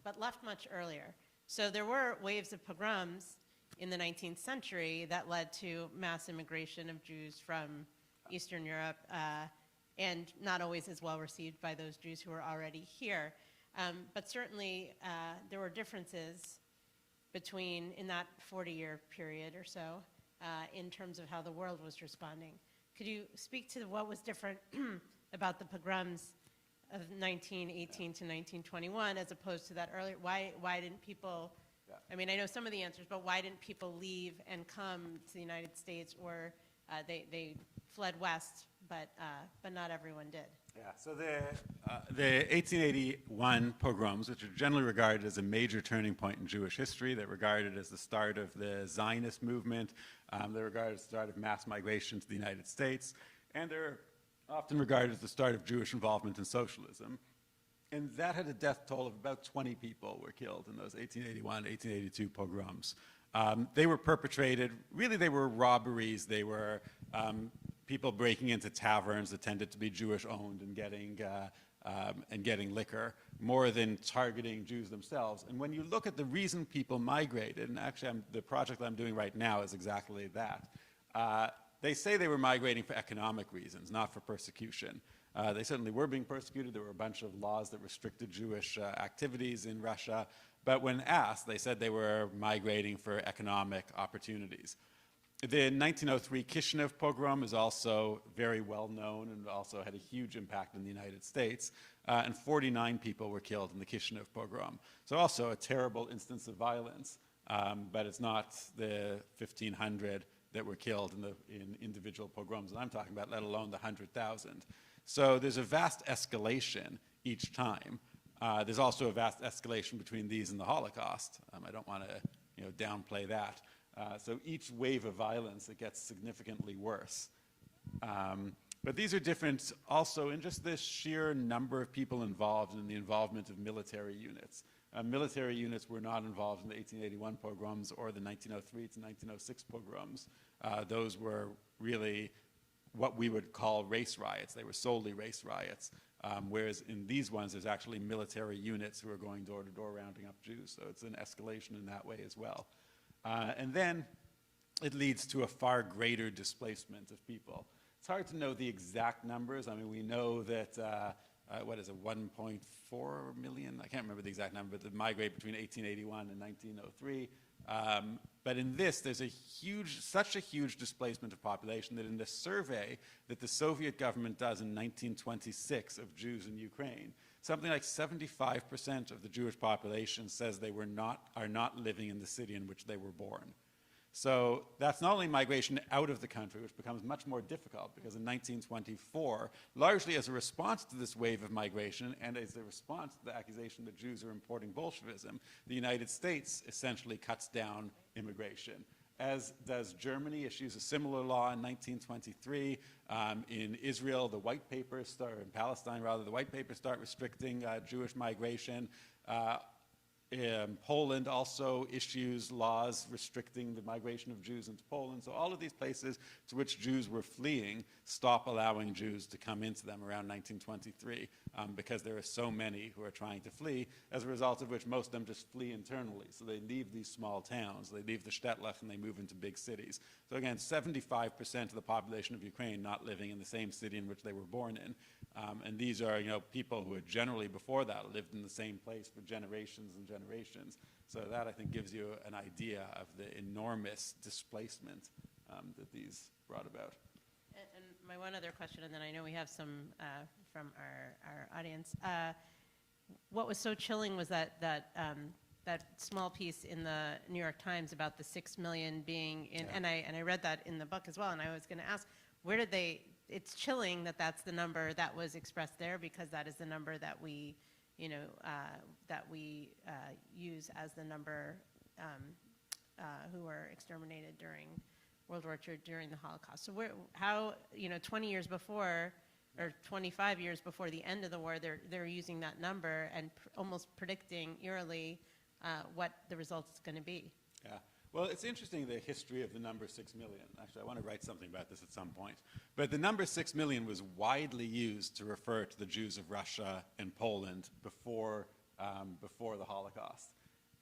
but left much earlier. So there were waves of pogroms in the 19th century that led to mass immigration of Jews from Eastern Europe, and not always as well received by those Jews who were already here. But certainly there were differences in that 40-year period or so in terms of how the world was responding. Could you speak to what was different about the pogroms of 1918 to 1921 as opposed to that earlier? Why didn't people, I mean, I know some of the answers, but why didn't people leave and come to the United States, or they fled west, but not everyone did? Yeah, so the 1881 pogroms, which are generally regarded as a major turning point in Jewish history, they're regarded as the start of the Zionist movement, they're regarded as the start of mass migration to the United States, and they're often regarded as the start of Jewish involvement in socialism. And that had a death toll of about 20 people were killed in those 1881, 1882 pogroms. They were perpetrated, really they were robberies, they were people breaking into taverns that tended to be Jewish-owned and getting liquor, more than targeting Jews themselves. And when you look at the reason people migrated, and actually the project that I'm doing right now is exactly that, they say they were migrating for economic reasons, not for persecution. They certainly were being persecuted. There were a bunch of laws that restricted Jewish activities in Russia. But when asked, they said they were migrating for economic opportunities. The 1903 Kishinev pogrom is also very well known and also had a huge impact in the United States. And 49 people were killed in the Kishinev pogrom. So also a terrible instance of violence, but it's not the 1,500 that were killed in individual pogroms that I'm talking about, let alone the 100,000. So there's a vast escalation each time. There's also a vast escalation between these and the Holocaust. I don't want to downplay that. So each wave of violence, it gets significantly worse. But these are different also in just the sheer number of people involved and the involvement of military units. Military units were not involved in the 1881 pogroms or the 1903 to 1906 pogroms. Those were really what we would call race riots. They were solely race riots. Whereas in these ones, there's actually military units who are going door to door rounding up Jews. So it's an escalation in that way as well. And then it leads to a far greater displacement of people. It's hard to know the exact numbers. I mean, we know that, 1.4 million? I can't remember the exact number, but they migrate between 1881 and 1903. But in this, there's such a huge displacement of population that in the survey that the Soviet government does in 1926 of Jews in Ukraine, something like 75% of the Jewish population says they are not living in the city in which they were born. So that's not only migration out of the country, which becomes much more difficult, because in 1924, largely as a response to this wave of migration and as a response to the accusation that Jews are importing Bolshevism, the United States essentially cuts down immigration. As does Germany, issues a similar law in 1923. In Israel, in Palestine rather, the white papers start restricting Jewish migration. Poland also issues laws restricting the migration of Jews into Poland. So all of these places to which Jews were fleeing stop allowing Jews to come into them around 1923 because there are so many who are trying to flee, as a result of which most of them just flee internally. So they leave these small towns, they leave the Shtetl and they move into big cities. So again, 75% of the population of Ukraine not living in the same city in which they were born in. And these are people who had generally before that lived in the same place for generations and generations. So that, I think, gives you an idea of the enormous displacement that these brought about. And my one other question, and then I know we have some from our audience. What was so chilling was that small piece in the New York Times about the 6 million being in, and I read that in the book as well, and I was going to ask, where did they? It's chilling that that's the number that was expressed there, because that is the number that we, use as the number who were exterminated during World War II, during the Holocaust. So how, 20 years before, or 25 years before the end of the war, they're using that number and almost predicting eerily what the result is going to be. Yeah. Well, it's interesting, the history of the number 6 million. Actually, I want to write something about this at some point. But the number 6 million was widely used to refer to the Jews of Russia and Poland before the Holocaust.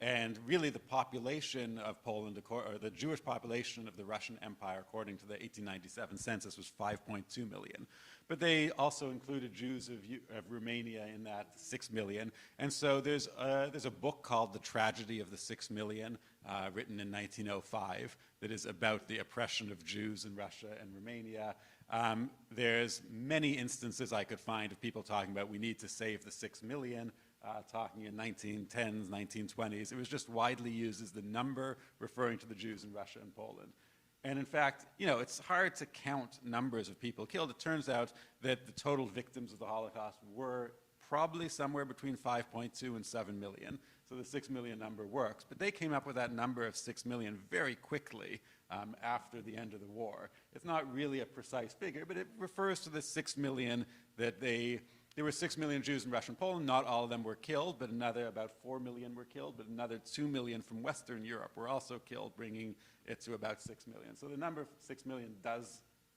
And really the population of Poland, or the Jewish population of the Russian Empire, according to the 1897 census, was 5.2 million. But they also included Jews of Romania in that 6 million. And so there's a book called The Tragedy of the 6 Million, written in 1905, that is about the oppression of Jews in Russia and Romania. There's many instances I could find of people talking about we need to save the 6 million. Talking in 1910s, 1920s. It was just widely used as the number referring to the Jews in Russia and Poland. And in fact, it's hard to count numbers of people killed. It turns out that the total victims of the Holocaust were probably somewhere between 5.2 and 7 million. So the 6 million number works. But they came up with that number of 6 million very quickly after the end of the war. It's not really a precise figure, but it refers to the 6 million that there were 6 million Jews in Russia and Poland. Not all of them were killed, but about 4 million were killed, but another 2 million from Western Europe were also killed, bringing it to about 6 million. So the number of 6 million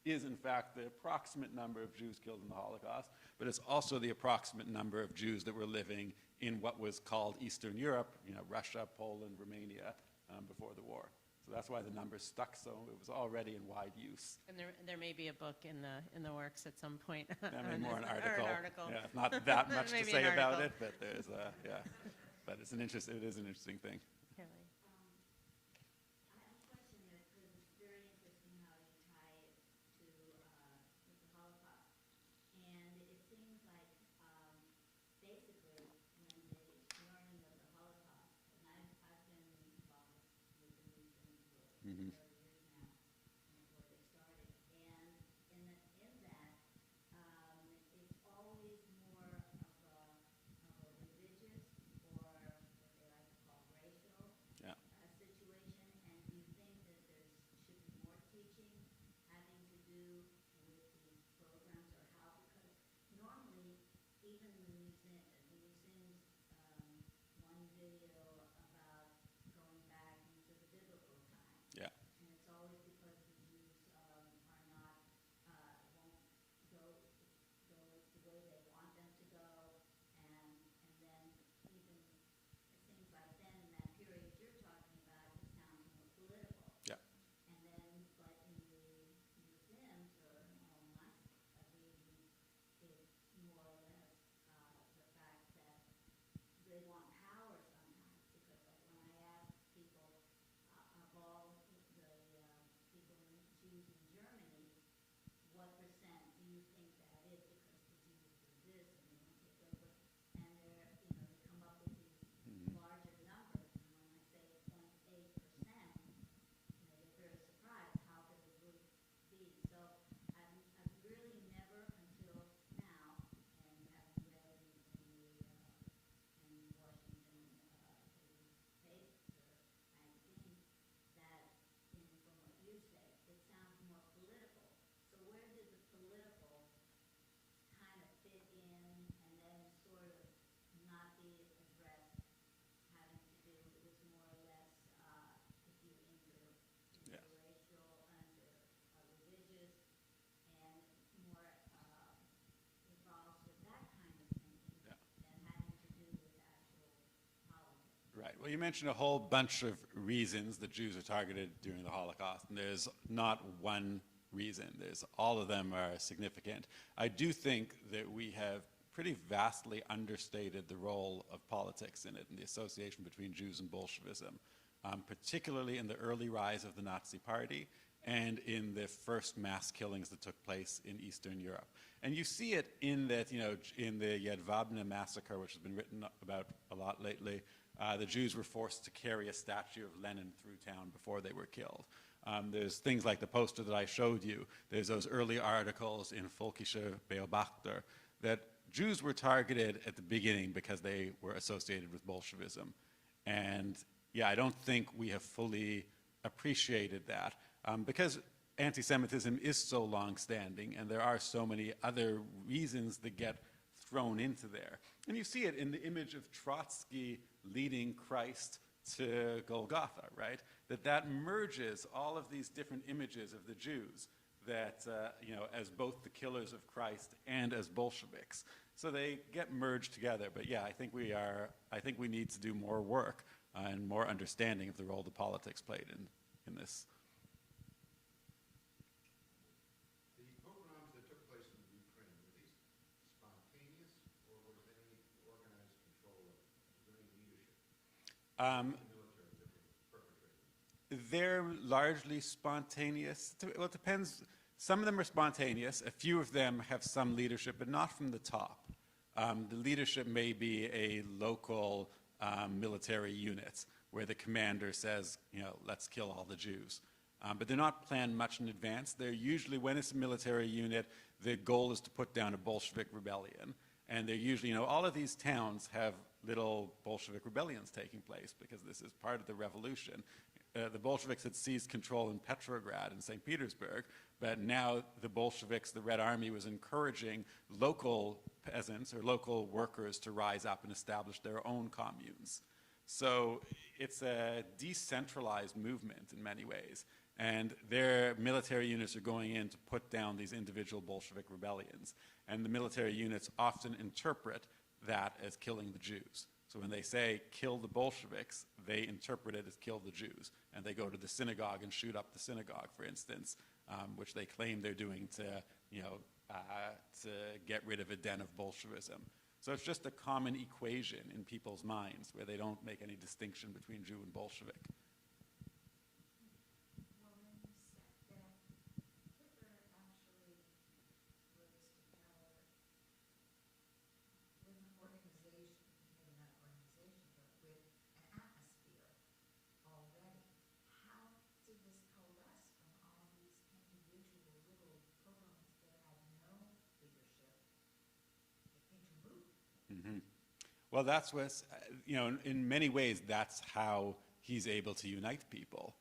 is in fact the approximate number of Jews killed in the Holocaust, but it's also the approximate number of Jews that were living in what was called Eastern Europe, Russia, Poland, Romania, before the war. So that's why the number stuck, so it was already in wide use. And there may be a book in the works at some point. Maybe more an article. Or an article. Yeah, not that much to Maybe say an about article. it, but there's but it is an interesting thing. Kelly. I have a question there because it's very interesting how you tie it to with the Holocaust. And it seems like basically when the learning of the Holocaust, and I've been involved with the museum for 30 years now, before they started. And in that, it's always more of a religious or what they like to call racial Yeah. situation. And do you think that there should be more teaching having to do with these programs, or how? Because normally, even the museums, one video about going back into the biblical time. Yeah. And it's always because the Jews are not, won't go the way they want them to go. And then even, it seems like then in that period you're talking about, it sounds more political. Yeah. And then, but in the museums, or I read, it's more or less the fact that they want power sometimes. Because like when I ask people of all the people, Jews in Germany, what percent do you think that is? Because the Jews do this and they want to take over, and they come up with these larger numbers. And when I say 0.8%, they're very surprised. How could it really be? So I've really never until now, and having read in Washington paper magazine, that from what you say, it sounds more political. So where did the political kind of fit in, and then sort of not be addressed, having to do, it was more or less if you Yeah. interracial, religious, and more involved with that kind of thinking Yeah. than having to do with actual politics. Right. Well, you mentioned a whole bunch of reasons that Jews are targeted during the Holocaust, and there's not one reason. All of them are significant. I do think that we have pretty vastly understated the role of politics in it, and the association between Jews and Bolshevism, particularly in the early rise of the Nazi Party and in the first mass killings that took place in Eastern Europe. And you see it in that, in the Jedwabne massacre, which has been written about a lot lately, the Jews were forced to carry a statue of Lenin through town before they were killed. There's things like the poster that I showed you. There's those early articles in Volkische Beobachter that Jews were targeted at the beginning because they were associated with Bolshevism. And yeah, I don't think we have fully appreciated that because anti-Semitism is so long-standing and there are so many other reasons that get thrown into there. And you see it in the image of Trotsky leading Christ to Golgotha, right? That merges all of these different images of the Jews that, as both the killers of Christ and as Bolsheviks. So they get merged together. But yeah, I think we need to do more work and more understanding of the role that politics played in this. The pogroms that took place in Ukraine, were these spontaneous, or was there any organized control of it? Was there any leadership? The military that were perpetrating? They're largely spontaneous. Well, it depends. Some of them are spontaneous. A few of them have some leadership, but not from the top. The leadership may be a local military unit where the commander says, let's kill all the Jews. But they're not planned much in advance. They're usually, when it's a military unit, the goal is to put down a Bolshevik rebellion. And they're usually, all of these towns have little Bolshevik rebellions taking place because this is part of the revolution. The Bolsheviks had seized control in Petrograd and St. Petersburg, but now the Bolsheviks, the Red Army, was encouraging local peasants or local workers to rise up and establish their own communes. So it's a decentralized movement in many ways, and their military units are going in to put down these individual Bolshevik rebellions, and the military units often interpret that as killing the Jews. So when they say kill the Bolsheviks, they interpret it as kill the Jews. And they go to the synagogue and shoot up the synagogue, for instance, which they claim they're doing to get rid of a den of Bolshevism. So it's just a common equation in people's minds where they don't make any distinction between Jew and Bolshevik. Well, when you said that Hitler actually rose to power with an organization, maybe not organization, but with an atmosphere already, how did this coalesce from all these individual little programs that had no leadership into root? Mm-hmm. Well, that's what's, in many ways, that's how he's able to unite people.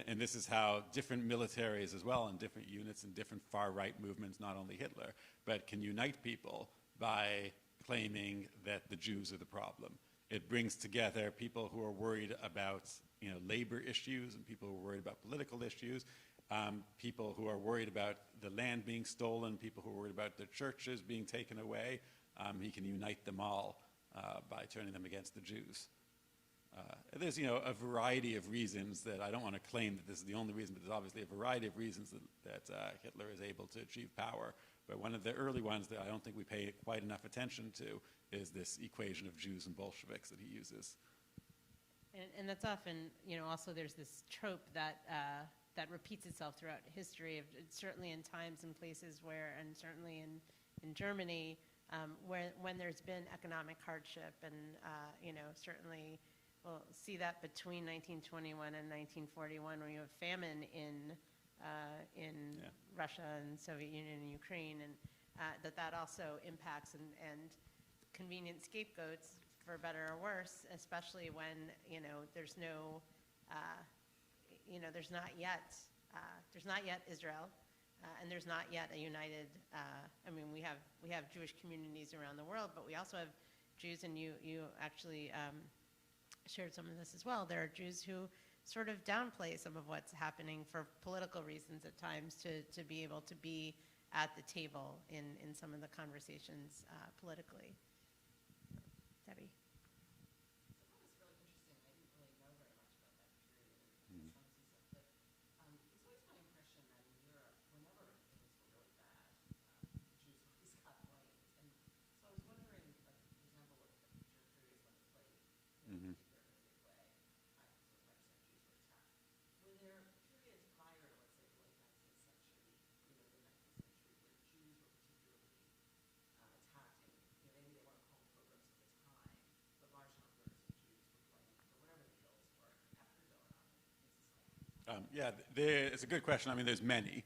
And this is how different militaries as well, and different units and different far-right movements, not only Hitler, but can unite people by claiming that the Jews are the problem. It brings together people who are worried about labor issues and people who are worried about political issues, people who are worried about the land being stolen, people who are worried about their churches being taken away. He can unite them all by turning them against the Jews. There's a variety of reasons that I don't want to claim that this is the only reason, but there's obviously a variety of reasons that Hitler is able to achieve power. But one of the early ones that I don't think we pay quite enough attention to is this equation of Jews and Bolsheviks that he uses. And that's often, also there's this trope that that repeats itself throughout history, certainly in times and places where, and certainly in Germany, when there's been economic hardship, and certainly we'll see that between 1921 and 1941, when you have famine in Russia and Soviet Union and Ukraine, and that also impacts and convenient scapegoats, for better or worse, especially when there's no there's not yet Israel. And there's not yet a united. We have Jewish communities around the world, but we also have Jews, and you actually shared some of this as well. There are Jews who sort of downplay some of what's happening for political reasons at times to be able to be at the table in some of the conversations politically. Debbie. So that was really interesting. I didn't really know very much about that period in some sense, but it's always my impression that in Europe, whenever things were really bad, Jews always got blamed. And so I was wondering, like, for example, what the periods when it played in a particular big way, so 5% Jews were attacked. Were there periods prior to, let's say, the late 19th century, the 19th century, where Jews were particularly attacked, and maybe they weren't called pogroms at the time, but large numbers of Jews were blamed for whatever the ills were after going on in society? It's a good question. There's many.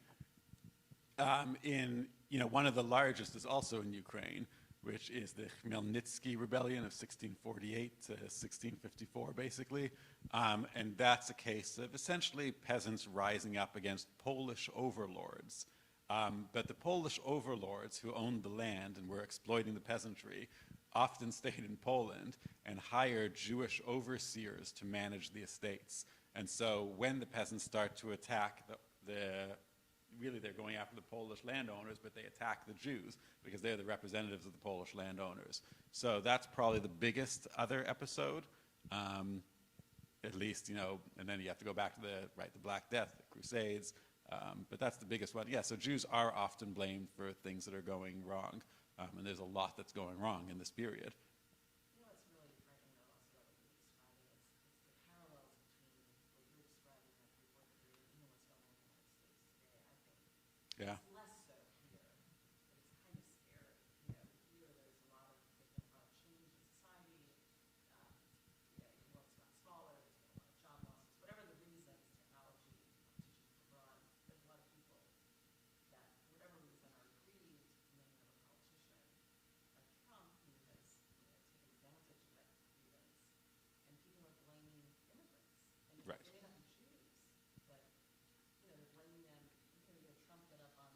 One of the largest is also in Ukraine, which is the Khmelnytsky Rebellion of 1648 to 1654, basically. And that's a case of essentially peasants rising up against Polish overlords. But the Polish overlords who owned the land and were exploiting the peasantry often stayed in Poland and hired Jewish overseers to manage the estates. And so when the peasants start to attack really they're going after the Polish landowners, but they attack the Jews because they're the representatives of the Polish landowners. So that's probably the biggest other episode, at least, and then you have to go back to the Black Death, the Crusades, but that's the biggest one. Yeah, so Jews are often blamed for things that are going wrong, and there's a lot that's going wrong in this period. You know what's really striking though also about what you're describing is the parallels between what you're describing in that pre-war period and even what's going on in the United States today, I think. Yeah. It's less so here, but it's kind of scary. Here there's a lot of change in society. The world's gotten smaller, there's been a lot of job losses, whatever the reasons, technology, competition from abroad, there's a lot of people that, for whatever reason, are aggrieved, and then you have a politician like Trump who has taken advantage of that grievance, and people are blaming immigrants. And Right. they may not be Jews, but they're blaming them. You hear Trump get up on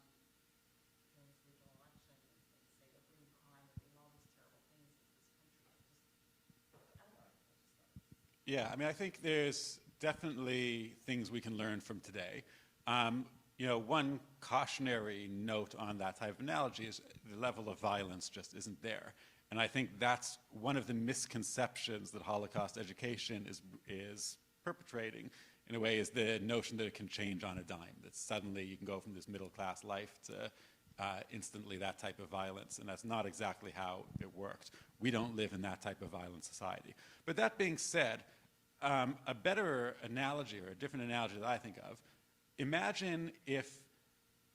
during his regional election and say they're bringing crime, they're bringing all these terrible things into this country. I don't know. Yeah, I mean, I think there's definitely things we can learn from today. One cautionary note on that type of analogy is the level of violence just isn't there. And I think that's one of the misconceptions that Holocaust education is perpetrating, in a way, is the notion that it can change on a dime, that suddenly you can go from this middle-class life to instantly that type of violence, and that's not exactly how it worked. We don't live in that type of violent society. But that being said, a better analogy, or a different analogy that I think of, imagine if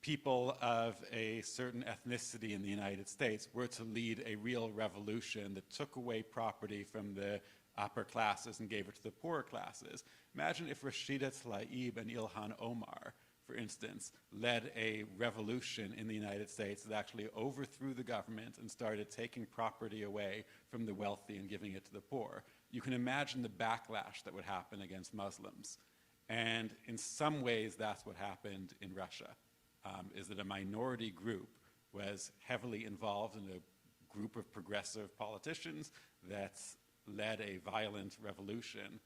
people of a certain ethnicity in the United States were to lead a real revolution that took away property from the upper classes and gave it to the poorer classes. Imagine if Rashida Tlaib and Ilhan Omar, for instance, led a revolution in the United States that actually overthrew the government and started taking property away from the wealthy and giving it to the poor. You can imagine the backlash that would happen against Muslims. And in some ways, that's what happened in Russia, is that a minority group was heavily involved in a group of progressive politicians that led a violent revolution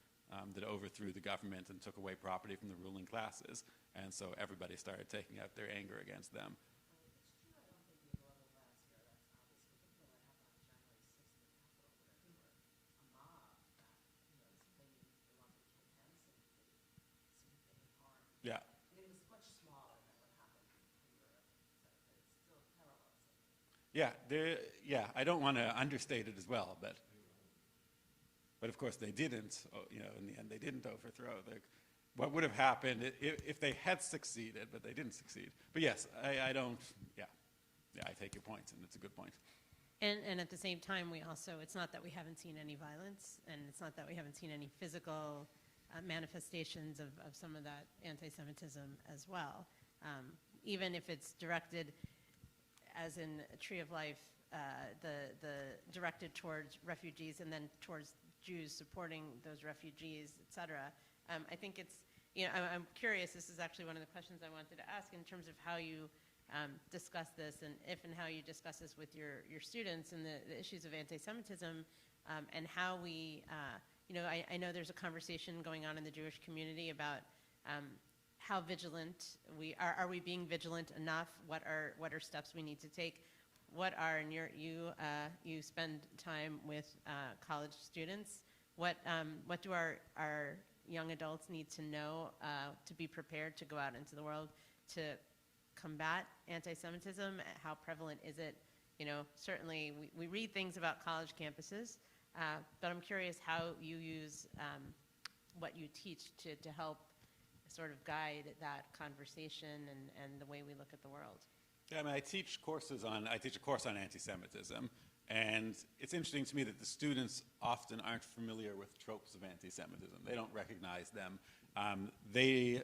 that overthrew the government and took away property from the ruling classes. And so everybody started taking out their anger against them. It's true, I don't think we have a level last year, that's obvious. Particularly what happened on January 6th in the Capitol, where there were a mob that, is claiming they wanted to kill Hanson, they harm. Yeah. I mean, it was much smaller than what happened in Europe, but it's still parallels. Yeah, I don't want to understate it as well, but of course they didn't, in the end they didn't overthrow. What would have happened if they had succeeded, but they didn't succeed. But yes, I take your point, and it's a good point. And at the same time, it's not that we haven't seen any violence, and it's not that we haven't seen any physical manifestations of some of that anti-Semitism as well. Even if it's directed, as in Tree of Life, the directed towards refugees and then towards Jews supporting those refugees, et cetera. I think it's, I'm curious, this is actually one of the questions I wanted to ask in terms of how you discuss this, and if and how you discuss this with your students, and the issues of anti-Semitism, and how we, I know there's a conversation going on in the Jewish community about how vigilant are we being vigilant enough? What are steps we need to take? What are, and you spend time with college students. What do our young adults need to know to be prepared to go out into the world to combat anti-Semitism? How prevalent is it? Certainly we read things about college campuses, but I'm curious how you use what you teach to help sort of guide that conversation and the way we look at the world. Yeah, I mean, I teach a course on anti-Semitism, and it's interesting to me that the students often aren't familiar with tropes of anti-Semitism. They don't recognize them. They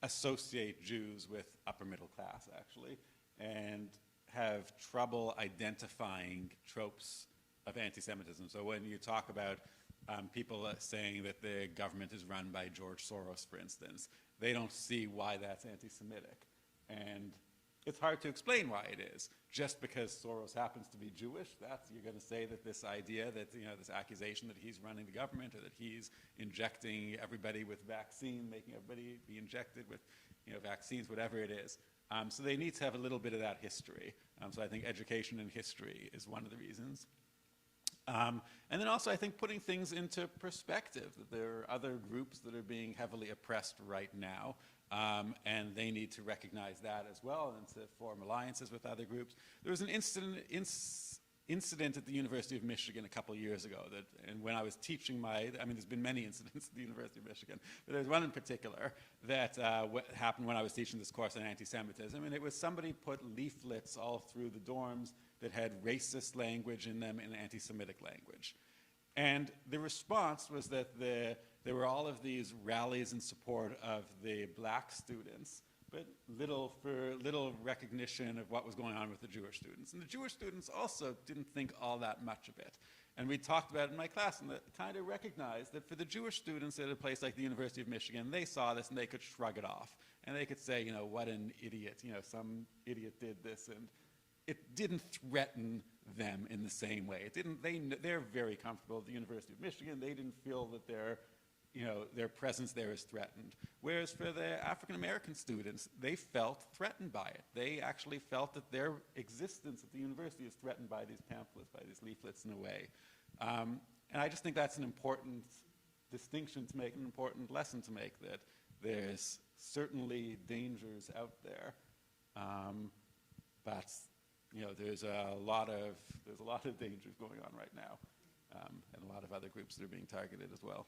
associate Jews with upper middle class, actually, and have trouble identifying tropes of anti-Semitism. So when you talk about people saying that the government is run by George Soros, for instance, they don't see why that's anti-Semitic. And it's hard to explain why it is. Just because Soros happens to be Jewish, you're going to say that this idea that, this accusation that he's running the government or that he's injecting everybody with vaccine, making everybody be injected with, vaccines, whatever it is. So they need to have a little bit of that history. So I think education and history is one of the reasons. And then also I think putting things into perspective, that there are other groups that are being heavily oppressed right now, and they need to recognize that as well and to form alliances with other groups. There was an incident at the University of Michigan a couple years ago and when I was teaching there's been many incidents at the University of Michigan, but there's one in particular that happened when I was teaching this course on anti-Semitism, and it was somebody put leaflets all through the dorms that had racist language in them and anti-Semitic language. And the response was that there were all of these rallies in support of the black students, but little recognition of what was going on with the Jewish students. And the Jewish students also didn't think all that much of it. And we talked about it in my class and kind of recognized that for the Jewish students at a place like the University of Michigan, they saw this and they could shrug it off. And they could say, what an idiot, some idiot did this. And it didn't threaten them in the same way. They're very comfortable at the University of Michigan. They didn't feel that their presence there is threatened. Whereas for the African American students, they felt threatened by it. They actually felt that their existence at the university is threatened by these pamphlets, by these leaflets in a way. And I just think that's an important distinction to make, an important lesson to make, that there's certainly dangers out there, but there's a lot of dangers going on right now, and a lot of other groups that are being targeted as well.